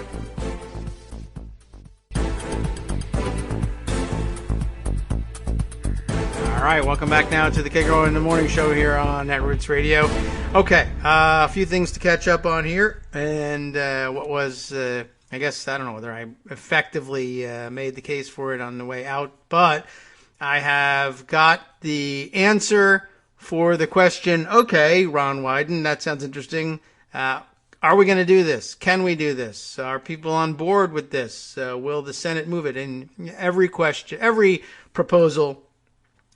All right, welcome back now to the Kagro in the Morning Show here on Netroots Radio. Okay, a few things to catch up on here, and what was, I guess, I don't know whether I effectively made the case for it on the way out, but I have got the answer for the question, okay, Ron Wyden, that sounds interesting. Are we going to do this? Can we do this? Are people on board with this? Will the Senate move it? And every question, every proposal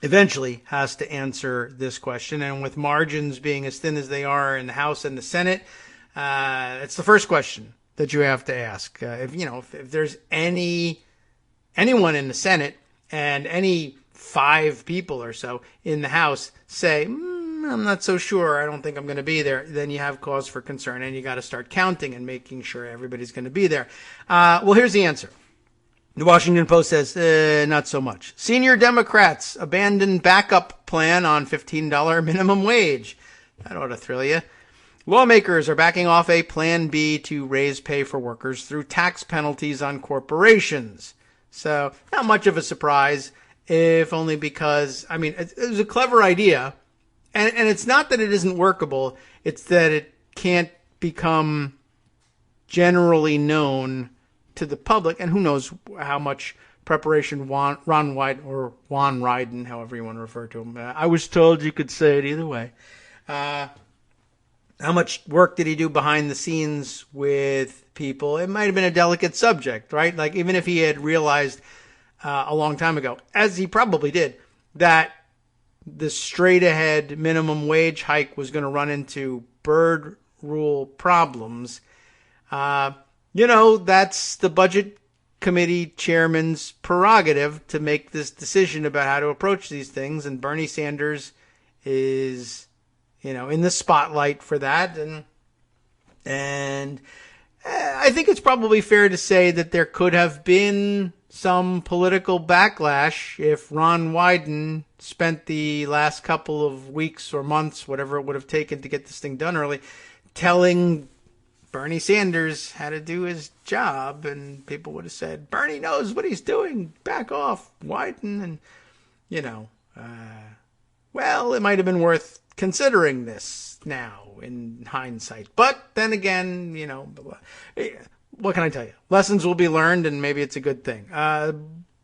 eventually has to answer this question. And with margins being as thin as they are in the House and the Senate, it's the first question that you have to ask. If there's anyone in the Senate and any 5 people or so in the House say, I'm not so sure, I don't think I'm going to be there, then you have cause for concern and you got to start counting and making sure everybody's going to be there. Well, here's the answer. The Washington Post says, not so much. Senior Democrats abandon backup plan on $15 minimum wage. That ought to thrill you. Lawmakers are backing off a Plan B to raise pay for workers through tax penalties on corporations. So, not much of a surprise, if only because, it was a clever idea. And it's not that it isn't workable, it's that it can't become generally known to the public, and who knows how much preparation Ron Wyden, however you want to refer to him. I was told you could say it either way. How much work did he do behind the scenes with people? It might have been a delicate subject, right? Like, even if he had realized a long time ago, as he probably did, that the straight-ahead minimum wage hike was going to run into bird rule problems, that's the Budget Committee chairman's prerogative to make this decision about how to approach these things. And Bernie Sanders is, in the spotlight for that. And I think it's probably fair to say that there could have been some political backlash if Ron Wyden spent the last couple of weeks or months, whatever it would have taken to get this thing done early, telling Bernie Sanders had to do his job, and people would have said, Bernie knows what he's doing, back off, Wyden, and, well, it might have been worth considering this now in hindsight. But then again, what can I tell you? Lessons will be learned, and maybe it's a good thing.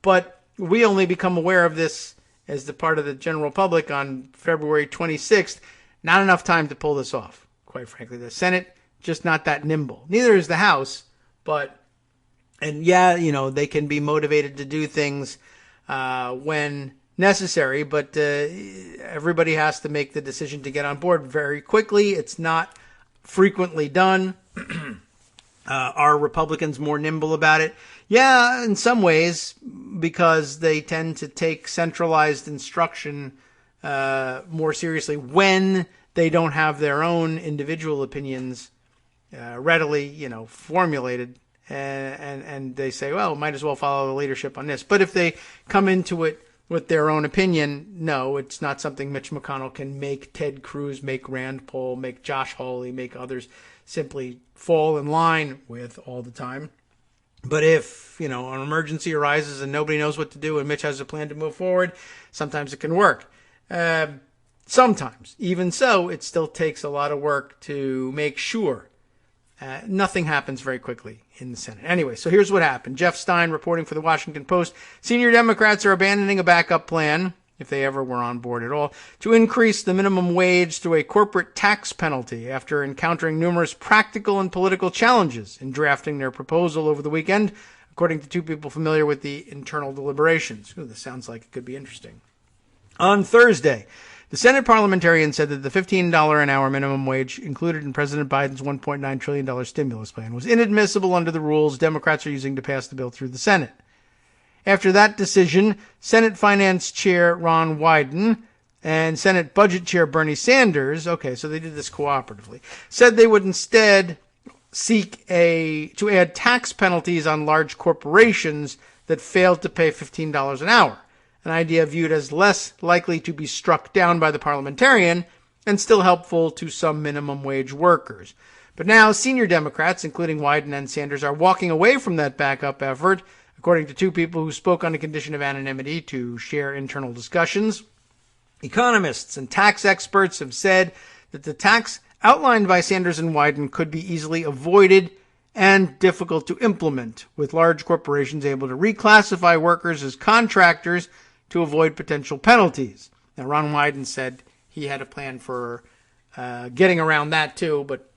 But we only become aware of this as the part of the general public on February 26th. Not enough time to pull this off, quite frankly. The Senate, just not that nimble. Neither is the House, they can be motivated to do things when necessary, but everybody has to make the decision to get on board very quickly. It's not frequently done. Are Republicans more nimble about it? Yeah, in some ways, because they tend to take centralized instruction more seriously when they don't have their own individual opinions readily, formulated, and they say, well, might as well follow the leadership on this. But if they come into it with their own opinion. No, it's not something Mitch McConnell can make Ted Cruz, make Rand Paul, make Josh Hawley, make others simply fall in line with all the time. But if, an emergency arises and nobody knows what to do and Mitch has a plan to move forward, sometimes it can work. Sometimes. Even so, it still takes a lot of work to make sure nothing happens very quickly in the Senate. Anyway, so here's what happened. Jeff Stein reporting for the Washington Post. Senior Democrats are abandoning a backup plan, if they ever were on board at all, to increase the minimum wage through a corporate tax penalty after encountering numerous practical and political challenges in drafting their proposal over the weekend, according to two people familiar with the internal deliberations. Ooh, this sounds like it could be interesting. On Thursday, the Senate parliamentarian said that the $15 an hour minimum wage included in President Biden's $1.9 trillion stimulus plan was inadmissible under the rules Democrats are using to pass the bill through the Senate. After that decision, Senate Finance Chair Ron Wyden and Senate Budget Chair Bernie Sanders, okay, so they did this cooperatively, said they would instead seek to add tax penalties on large corporations that failed to pay $15 an hour, an idea viewed as less likely to be struck down by the parliamentarian and still helpful to some minimum wage workers. But now senior Democrats, including Wyden and Sanders, are walking away from that backup effort, according to two people who spoke on a condition of anonymity to share internal discussions. Economists and tax experts have said that the tax outlined by Sanders and Wyden could be easily avoided and difficult to implement, with large corporations able to reclassify workers as contractors to avoid potential penalties. Now, Ron Wyden said he had a plan for getting around that too, but,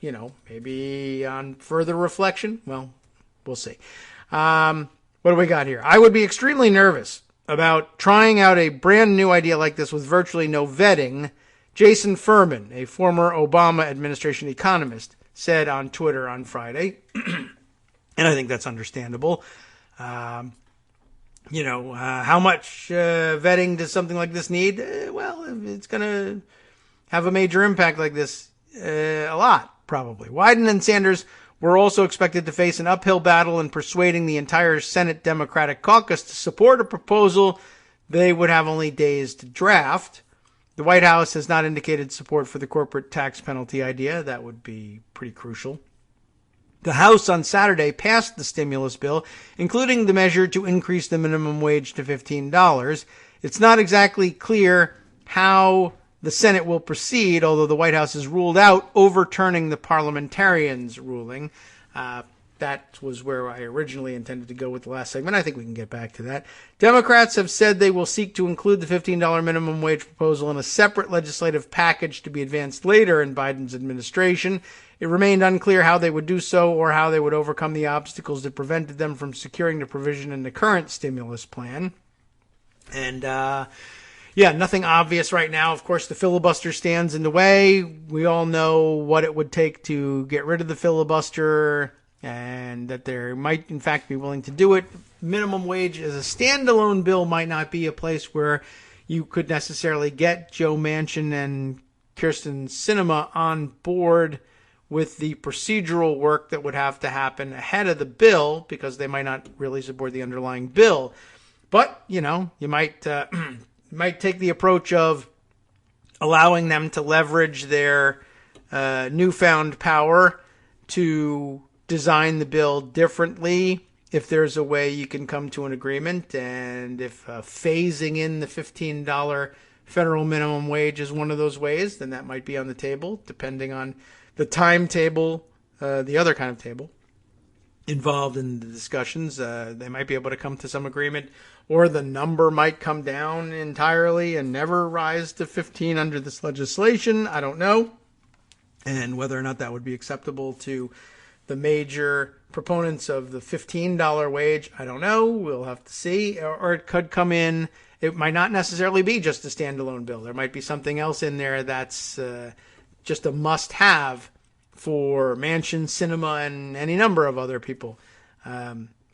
maybe on further reflection, well, we'll see. What do we got here? I would be extremely nervous about trying out a brand new idea like this with virtually no vetting, Jason Furman, a former Obama administration economist, said on Twitter on Friday. And I think that's understandable. How much vetting does something like this need? Well, it's going to have a major impact like this, a lot, probably. Wyden and Sanders were also expected to face an uphill battle in persuading the entire Senate Democratic caucus to support a proposal they would have only days to draft. The White House has not indicated support for the corporate tax penalty idea. That would be pretty crucial. The House on Saturday passed the stimulus bill, including the measure to increase the minimum wage to $15. It's not exactly clear how the Senate will proceed, although the White House has ruled out overturning the parliamentarians' ruling. That was where I originally intended to go with the last segment. I think we can get back to that. Democrats have said they will seek to include the $15 minimum wage proposal in a separate legislative package to be advanced later in Biden's administration. It remained unclear how they would do so or how they would overcome the obstacles that prevented them from securing the provision in the current stimulus plan. And, nothing obvious right now. Of course, the filibuster stands in the way. We all know what it would take to get rid of the filibuster, and that they might, in fact, be willing to do it. Minimum wage as a standalone bill might not be a place where you could necessarily get Joe Manchin and Kyrsten Sinema on board with the procedural work that would have to happen ahead of the bill, because they might not really support the underlying bill. But, you might take the approach of allowing them to leverage their newfound power to design the bill differently if there's a way you can come to an agreement, and if phasing in the $15 federal minimum wage is one of those ways, then that might be on the table, depending on the timetable, the other kind of table involved in the discussions. They might be able to come to some agreement, or the number might come down entirely and never rise to 15 under this legislation. I don't know. And whether or not that would be acceptable to the major proponents of the $15 wage, I don't know. We'll have to see. Or it could come in. It might not necessarily be just a standalone bill. There might be something else in there that's just a must-have for Manchin, Sinema, and any number of other people.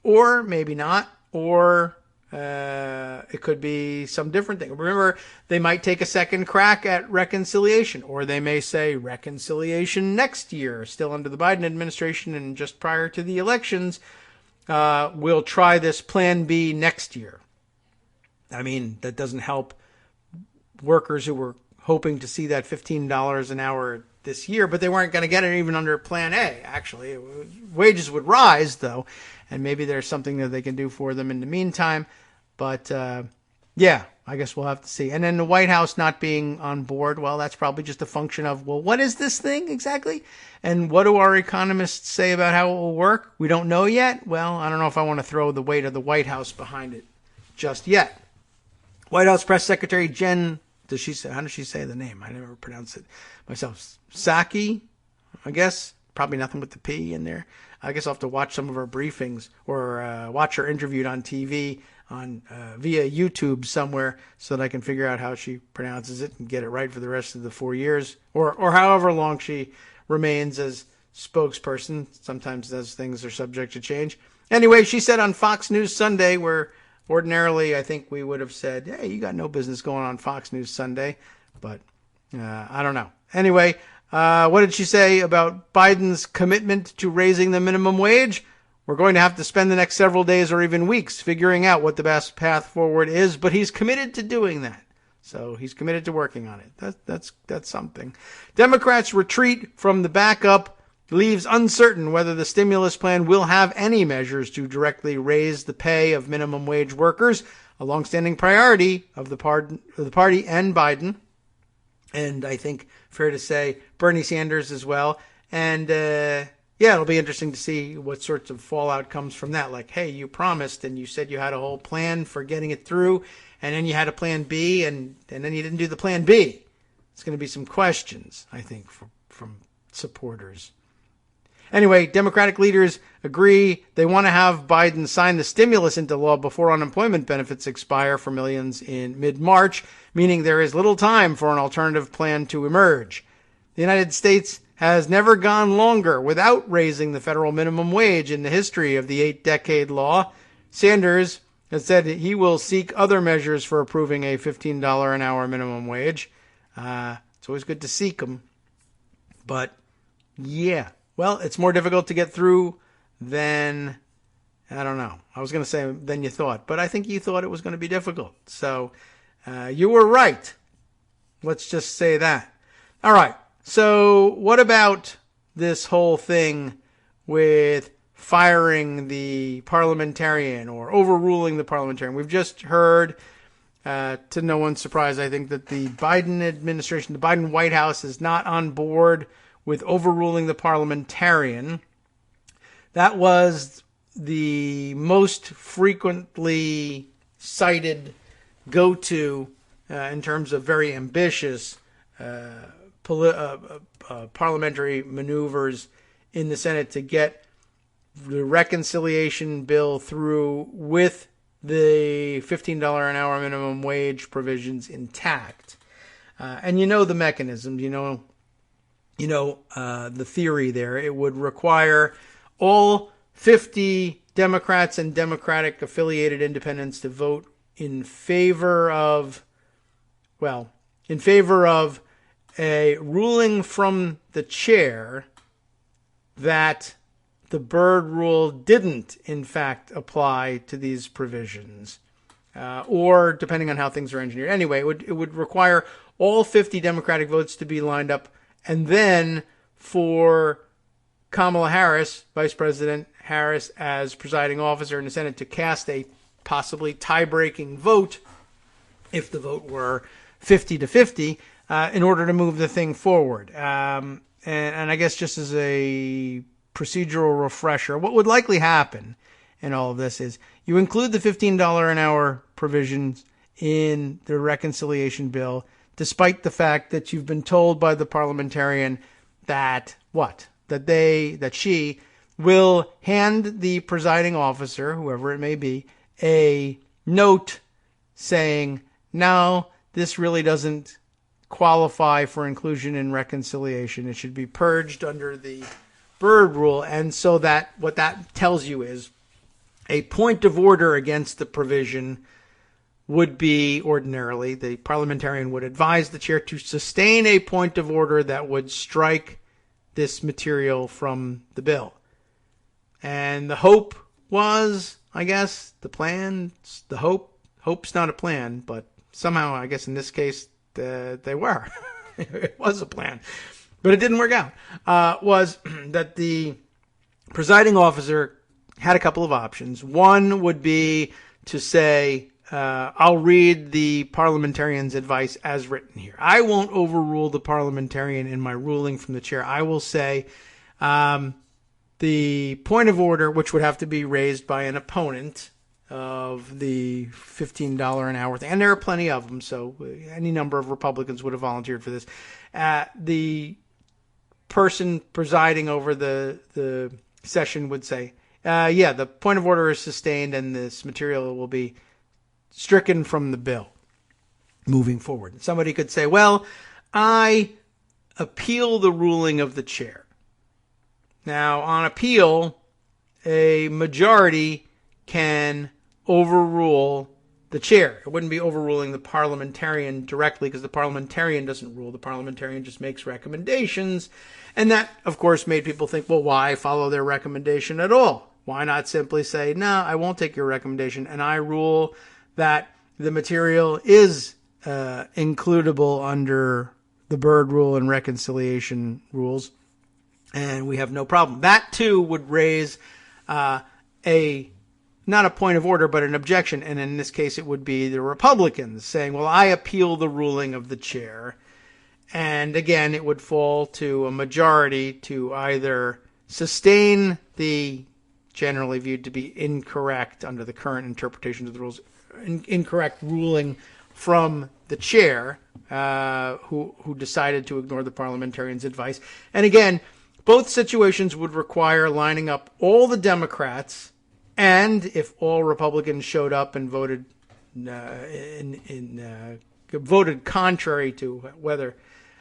Or maybe not. Or it could be some different thing. Remember, they might take a second crack at reconciliation, or they may say reconciliation next year, still under the Biden administration and just prior to the elections. We'll try this Plan B next year. I mean, that doesn't help workers who were hoping to see that $15 an hour this year, but they weren't going to get it even under Plan A, actually. Wages would rise, though, and maybe there's something that they can do for them in the meantime. But, yeah, I guess we'll have to see. And then the White House not being on board, well, that's probably just a function of, well, what is this thing exactly? And what do our economists say about how it will work? We don't know yet. Well, I don't know if I want to throw the weight of the White House behind it just yet. White House Press Secretary Jen, how does she say the name? I never pronounce it myself. Psaki, I guess. Probably nothing with the P in there. I guess I'll have to watch some of her briefings or watch her interviewed on TV via YouTube somewhere so that I can figure out how she pronounces it and get it right for the rest of the 4 years or however long she remains as spokesperson. Sometimes those things are subject to change. Anyway, she said on Fox News Sunday, where ordinarily I think we would have said, hey, you got no business going on Fox News Sunday, but I don't know. Anyway, what did she say about Biden's commitment to raising the minimum wage? We're going to have to spend the next several days or even weeks figuring out what the best path forward is, but he's committed to doing that. So he's committed to working on it. That's something. Democrats' retreat from the backup leaves uncertain whether the stimulus plan will have any measures to directly raise the pay of minimum wage workers, a longstanding priority of the party and Biden. And I think fair to say Bernie Sanders as well. And yeah, it'll be interesting to see what sorts of fallout comes from that. Like, hey, you promised and you said you had a whole plan for getting it through, and then you had a plan B, and then you didn't do the plan B. It's going to be some questions, I think, from supporters. Anyway, Democratic leaders agree they want to have Biden sign the stimulus into law before unemployment benefits expire for millions in mid-March, meaning there is little time for an alternative plan to emerge. The United States has never gone longer without raising the federal minimum wage in the history of the 8-decade law. Sanders has said he will seek other measures for approving a $15 an hour minimum wage. It's always good to seek them. But, yeah. Well, it's more difficult to get through than, I don't know. I was going to say than you thought, but I think you thought it was going to be difficult. So, you were right. Let's just say that. All right. So what about this whole thing with firing the parliamentarian or overruling the parliamentarian? We've just heard, to no one's surprise, I think, that the Biden administration, the Biden White House, is not on board with overruling the parliamentarian. That was the most frequently cited go-to in terms of very ambitious parliamentary maneuvers in the Senate to get the reconciliation bill through with the $15 an hour minimum wage provisions intact. And you know the mechanism, you know the theory there. It would require all 50 Democrats and Democratic affiliated independents to vote in favor of a ruling from the chair that the Byrd rule didn't, in fact, apply to these provisions, or depending on how things are engineered. Anyway, it would require all 50 Democratic votes to be lined up, and then for Kamala Harris, Vice President Harris, as presiding officer in the Senate, to cast a possibly tie-breaking vote, if the vote were 50-50, in order to move the thing forward. And I guess just as a procedural refresher, what would likely happen in all of this is you include the $15 an hour provisions in the reconciliation bill, despite the fact that you've been told by the parliamentarian that she will hand the presiding officer, whoever it may be, a note saying, no, this really doesn't qualify for inclusion in reconciliation. It should be purged under the Byrd rule. And so that what that tells you is a point of order against the provision would be ordinarily the parliamentarian would advise the chair to sustain a point of order that would strike this material from the bill. And the hope was, I guess, the plan, the hope Hope's not a plan, but somehow, I guess in this case, they were. It was a plan. But it didn't work out. Was that the presiding officer had a couple of options. One would be to say, I'll read the parliamentarian's advice as written here. I won't overrule the parliamentarian in my ruling from the chair. I will say the point of order, which would have to be raised by an opponent of the $15 an hour thing, and there are plenty of them, so any number of Republicans would have volunteered for this. The person presiding over the session would say, the point of order is sustained and this material will be stricken from the bill moving forward. Somebody could say, well, I appeal the ruling of the chair. Now, on appeal, a majority can overrule the chair. It wouldn't be overruling the parliamentarian directly because the parliamentarian doesn't rule. The parliamentarian just makes recommendations. And that, of course, made people think, well, why follow their recommendation at all? Why not simply say, no, I won't take your recommendation, and I rule that the material is includable under the Byrd Rule and reconciliation rules, and we have no problem. That, too, would raise not a point of order, but an objection, and in this case it would be the Republicans saying, well, I appeal the ruling of the chair, and again, it would fall to a majority to either sustain the generally viewed to be incorrect under the current interpretation of the rules, incorrect ruling from the chair, who decided to ignore the parliamentarian's advice. And again, both situations would require lining up all the Democrats, and if all Republicans showed up and voted voted contrary to whether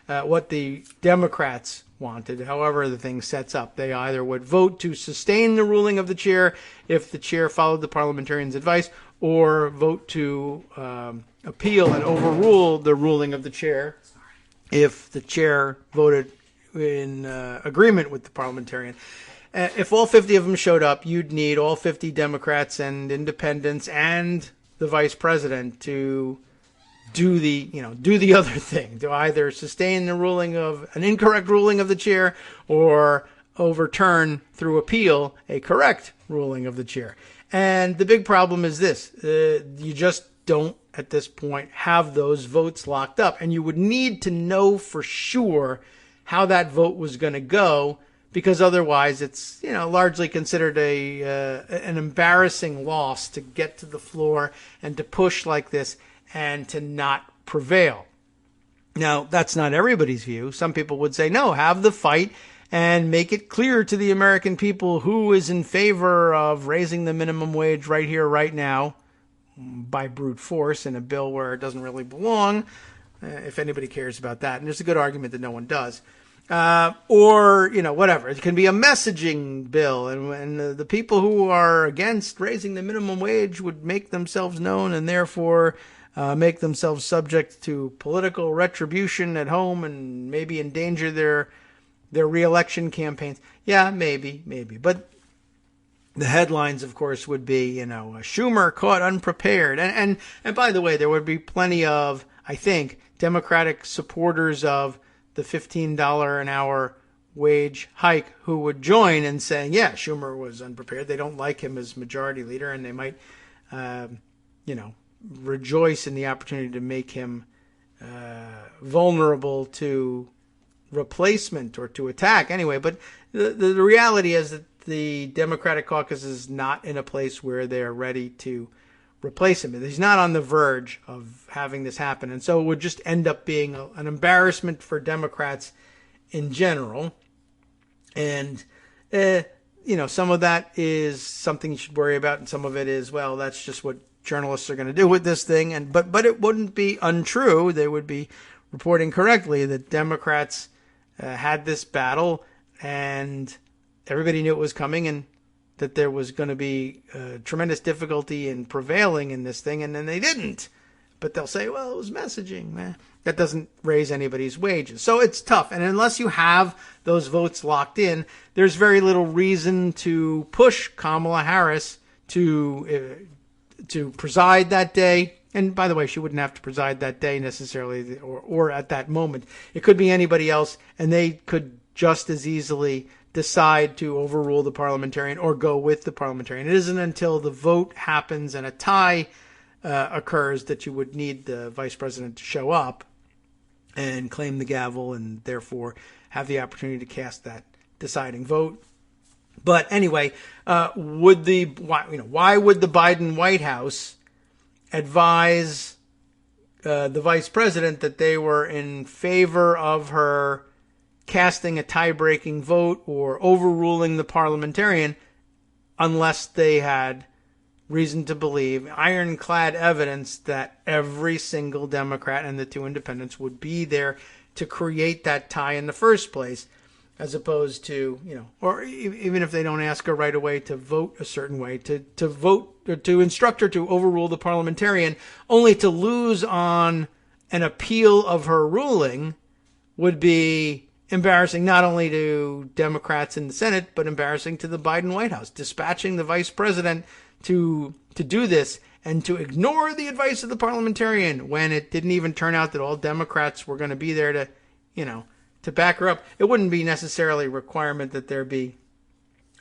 what the Democrats wanted, however the thing sets up, they either would vote to sustain the ruling of the chair if the chair followed the parliamentarian's advice, or vote to appeal and overrule the ruling of the chair if the chair voted in agreement with the parliamentarian. If all 50 of them showed up, you'd need all 50 Democrats and independents and the vice president to do the other thing, to either sustain the ruling of an incorrect ruling of the chair or overturn through appeal a correct ruling of the chair. And the big problem is this: you just don't at this point have those votes locked up, and you would need to know for sure how that vote was going to go, because otherwise it's largely considered an embarrassing loss to get to the floor and to push like this and to not prevail. Now, that's not everybody's view. Some people would say, no, have the fight and make it clear to the American people who is in favor of raising the minimum wage right here, right now, by brute force in a bill where it doesn't really belong, if anybody cares about that. And there's a good argument that no one does. Or, whatever. It can be a messaging bill, and the people who are against raising the minimum wage would make themselves known and therefore make themselves subject to political retribution at home and maybe endanger their re-election campaigns. Yeah, maybe. But the headlines, of course, would be, Schumer caught unprepared. And by the way, there would be plenty of, I think, Democratic supporters of the $15 an hour wage hike who would join in saying, yeah, Schumer was unprepared. They don't like him as majority leader, and they might, rejoice in the opportunity to make him vulnerable to replacement or to attack anyway. But the reality is that the Democratic caucus is not in a place where they're ready to replace him. He's not on the verge of having this happen. And so it would just end up being an embarrassment for Democrats in general. And, some of that is something you should worry about. And some of it is, well, that's just what journalists are going to do with this thing. But it wouldn't be untrue. They would be reporting correctly that Democrats had this battle and everybody knew it was coming, and that there was going to be tremendous difficulty in prevailing in this thing, and then they didn't. But they'll say, well, it was messaging. That doesn't raise anybody's wages. So it's tough. And unless you have those votes locked in, there's very little reason to push Kamala Harris to to preside that day. And by the way, she wouldn't have to preside that day necessarily, or at that moment. It could be anybody else, and they could just as easily decide to overrule the parliamentarian or go with the parliamentarian. It isn't until the vote happens and a tie occurs that you would need the vice president to show up and claim the gavel and therefore have the opportunity to cast that deciding vote. But anyway, why would the Biden White House advise the vice president that they were in favor of her casting a tie-breaking vote or overruling the parliamentarian unless they had reason to believe, ironclad evidence, that every single Democrat and the two independents would be there to create that tie in the first place, as opposed to, or even if they don't ask her right away to vote a certain way, to vote or to instruct her to overrule the parliamentarian, only to lose on an appeal of her ruling, would be embarrassing not only to Democrats in the Senate, but embarrassing to the Biden White House. Dispatching the vice president to do this and to ignore the advice of the parliamentarian when it didn't even turn out that all Democrats were going to be there to back her up. It wouldn't be necessarily a requirement that there be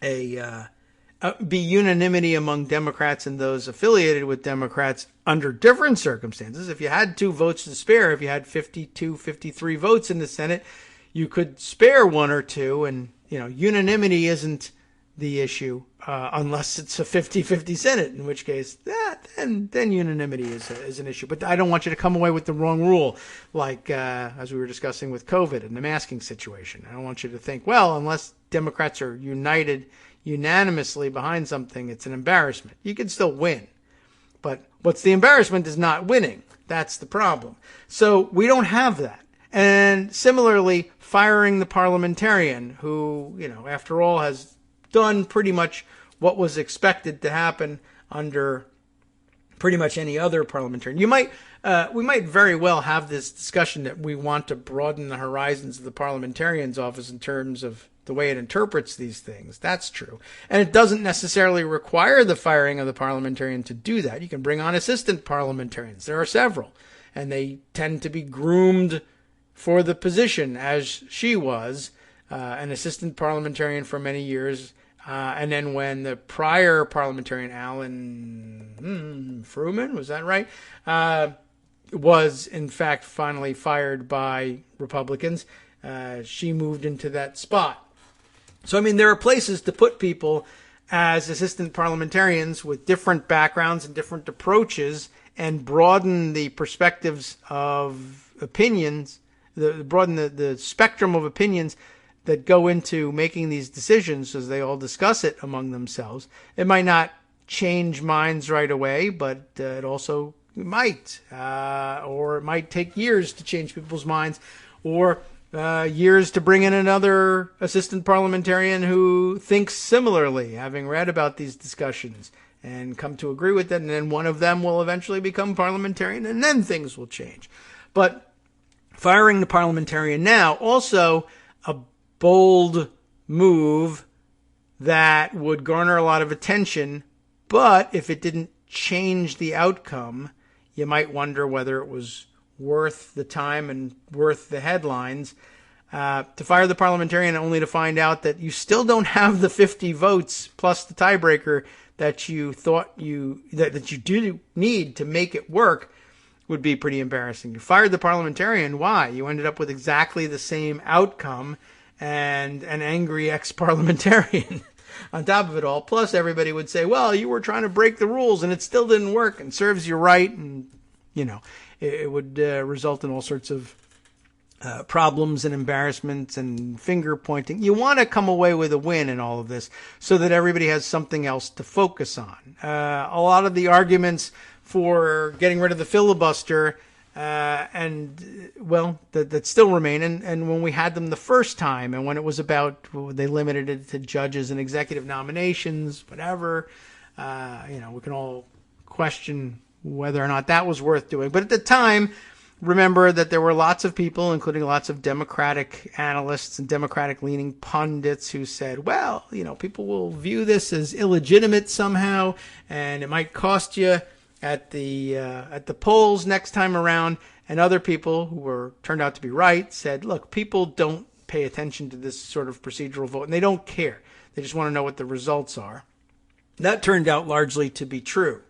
be unanimity among Democrats and those affiliated with Democrats under different circumstances. If you had 2 votes to spare, if you had 52, 53 votes in the Senate, you could spare 1 or 2, and unanimity isn't the issue unless it's a 50-50 Senate, in which case then unanimity is an issue. But I don't want you to come away with the wrong rule, like as we were discussing with COVID and the masking situation. I don't want you to think, well, unless Democrats are united unanimously behind something, it's an embarrassment. You can still win. But what's the embarrassment is not winning. That's the problem. So we don't have that. And similarly, firing the parliamentarian who, after all, has done pretty much what was expected to happen under pretty much any other parliamentarian. We might very well have this discussion that we want to broaden the horizons of the parliamentarian's office in terms of the way it interprets these things. That's true. And it doesn't necessarily require the firing of the parliamentarian to do that. You can bring on assistant parliamentarians. There are several, and they tend to be groomed for the position, as she was, an assistant parliamentarian for many years. And then when the prior parliamentarian, Alan Fruman, was that right, was in fact finally fired by Republicans, she moved into that spot. So, there are places to put people as assistant parliamentarians with different backgrounds and different approaches and broaden the perspectives of opinions, broaden the spectrum of opinions that go into making these decisions as they all discuss it among themselves. It might not change minds right away, but it also might, or it might take years to change people's minds, or years to bring in another assistant parliamentarian who thinks similarly, having read about these discussions and come to agree with it, and then one of them will eventually become parliamentarian, and then things will change. But firing the parliamentarian now, also a bold move that would garner a lot of attention, but if it didn't change the outcome, you might wonder whether it was worth the time and worth the headlines to fire the parliamentarian, only to find out that you still don't have the 50 votes plus the tiebreaker that you thought that you do need to make it work, would be pretty embarrassing. You fired the parliamentarian. Why? You ended up with exactly the same outcome and an angry ex-parliamentarian on top of it all. Plus, everybody would say, well, you were trying to break the rules and it still didn't work, and serves you right. And, it would result in all sorts of problems and embarrassments and finger pointing. You want to come away with a win in all of this so that everybody has something else to focus on. A lot of the arguments for getting rid of the filibuster that still remain. And when we had them the first time, and when it was about, they limited it to judges and executive nominations, whatever, we can all question whether or not that was worth doing. But at the time, remember that there were lots of people, including lots of Democratic analysts and Democratic-leaning pundits who said, well, people will view this as illegitimate somehow, and it might cost you at the polls next time around. And other people who turned out to be right said, look, people don't pay attention to this sort of procedural vote, and they don't care. They just want to know what the results are. That turned out largely to be true.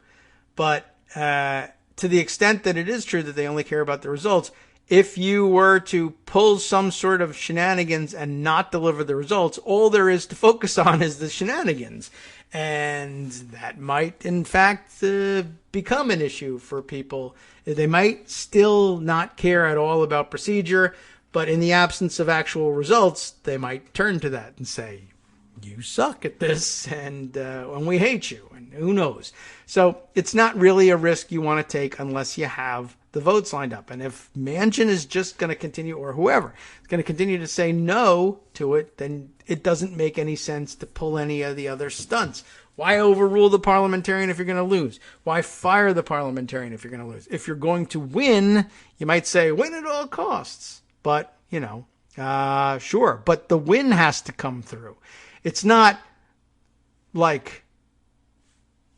But to the extent that it is true that they only care about the results, if you were to pull some sort of shenanigans and not deliver the results, all there is to focus on is the shenanigans. And that might, in fact, become an issue for people. They might still not care at all about procedure, but in the absence of actual results, they might turn to that and say, you suck at this, and we hate you, and who knows. So it's not really a risk you want to take unless you have the votes lined up. And if Manchin is just going to continue, or whoever is going to continue to say no to it, then it doesn't make any sense to pull any of the other stunts. Why overrule the parliamentarian if you're going to lose? Why fire the parliamentarian if you're going to lose? If you're going to win, you might say win at all costs. But, sure. But the win has to come through. It's not like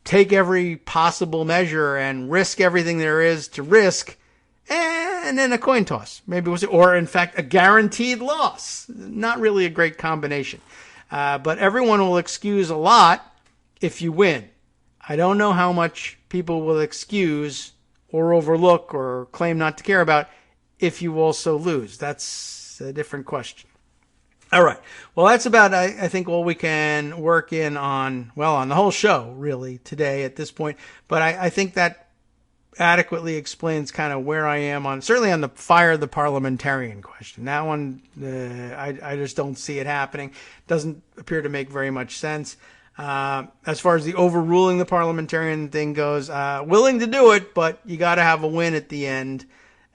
take every possible measure and risk everything there is to risk and then a coin toss. Maybe it was, or in fact, a guaranteed loss. Not really a great combination. But everyone will excuse a lot if you win. I don't know how much people will excuse or overlook or claim not to care about if you also lose. That's a different question. All right. Well, that's about, I think, all we can work in on the whole show, really, today at this point. But I think that adequately explains kind of where I am certainly on the fire the parliamentarian question. That one, I just don't see it happening. Doesn't appear to make very much sense. As far as the overruling the parliamentarian thing goes, willing to do it, but you got to have a win at the end.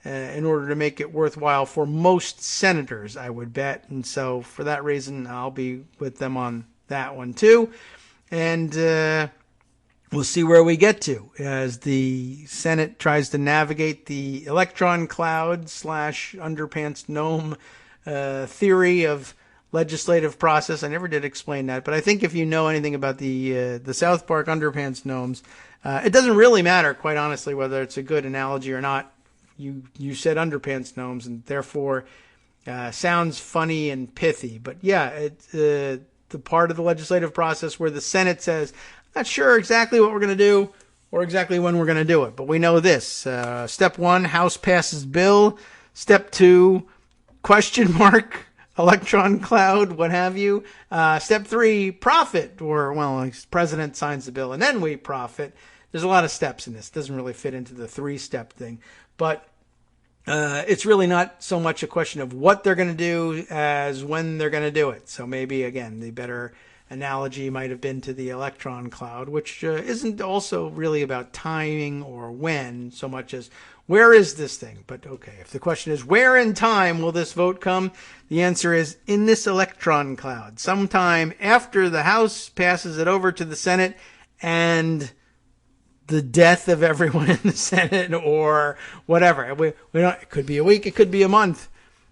In order to make it worthwhile for most senators, I would bet. And so for that reason, I'll be with them on that one too. And we'll see where we get to as the Senate tries to navigate the electron cloud / underpants gnome theory of legislative process. I never did explain that, but I think if you know anything about the South Park underpants gnomes, it doesn't really matter, quite honestly, whether it's a good analogy or not. You said underpants gnomes, and therefore sounds funny and pithy. But yeah, it's the part of the legislative process where the Senate says, not sure exactly what we're going to do or exactly when we're going to do it, but we know this. Step 1, House passes bill. Step 2, question mark, electron cloud, what have you. Step 3, profit, or, president signs the bill, and then we profit. There's a lot of steps in this. It doesn't really fit into the 3-step thing. But it's really not so much a question of what they're going to do as when they're going to do it. So maybe, again, the better analogy might have been to the electron cloud, which isn't also really about timing or when so much as where is this thing? But okay, if the question is where in time will this vote come? The answer is in this electron cloud. Sometime after the House passes it over to the Senate and the death of everyone in the Senate or whatever. We don't, it could be a week, it could be a month.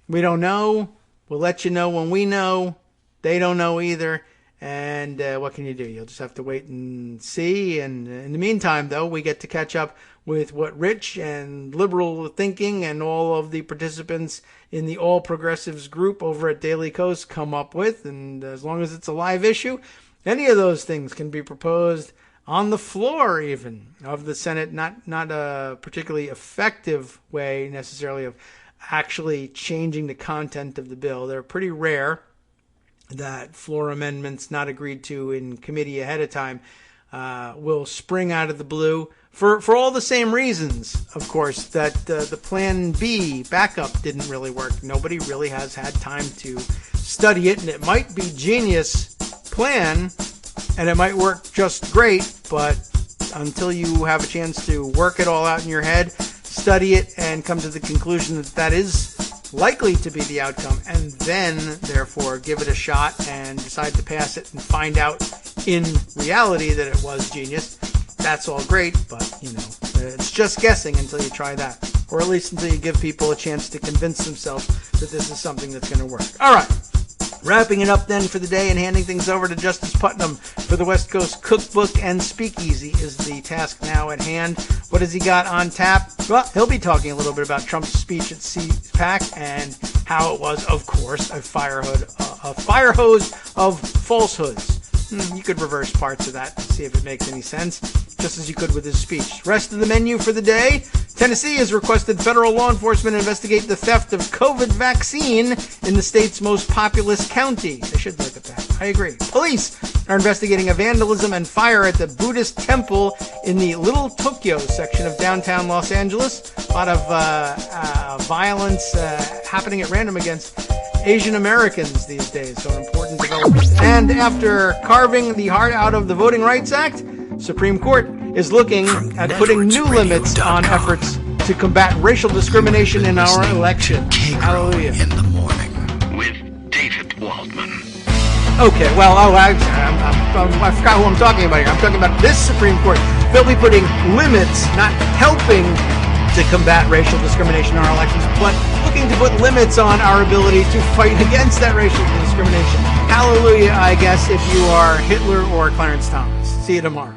We don't know. We'll let you know when we know. They don't know either. And what can you do? You'll just have to wait and see. And in the meantime, though, we get to catch up with what Rich and Liberal Thinking and all of the participants in the All Progressives group over at Daily Kos come up with. And as long as it's a live issue, any of those things can be proposed on the floor even of the Senate, not a particularly effective way necessarily of actually changing the content of the bill. They're pretty rare that floor amendments not agreed to in committee ahead of time will spring out of the blue for all the same reasons, of course, that the Plan B backup didn't really work. Nobody really has had time to study it, and it might be genius plan, and it might work just great, but until you have a chance to work it all out in your head, study it, and come to the conclusion that that is likely to be the outcome, and then, therefore, give it a shot and decide to pass it and find out in reality that it was genius, that's all great, but, it's just guessing until you try that. or at least until you give people a chance to convince themselves that this is something that's going to work. All right. Wrapping it up then for the day and handing things over to Justice Putnam for the West Coast Cookbook and Speakeasy is the task now at hand. What has he got on tap? Well, he'll be talking a little bit about Trump's speech at CPAC and how it was, of course, a fire hose of falsehoods. You could reverse parts of that and see if it makes any sense, just as you could with his speech. Rest of the menu for the day. Tennessee has requested federal law enforcement investigate the theft of COVID vaccine in the state's most populous county. They should look at that. I agree. Police are investigating a vandalism and fire at the Buddhist temple in the Little Tokyo section of downtown Los Angeles. A lot of violence happening at random against Asian Americans these days, so an important development. And after carving the heart out of the Voting Rights Act, Supreme Court is looking at putting new limits on efforts to combat racial discrimination in our election. Hallelujah. In the morning with David Waldman. Okay, well, I forgot who I'm talking about here. I'm talking about this Supreme Court. They'll be putting limits, not helping to combat racial discrimination in our elections, but looking to put limits on our ability to fight against that racial discrimination. Hallelujah, I guess, if you are Hitler or Clarence Thomas. See you tomorrow.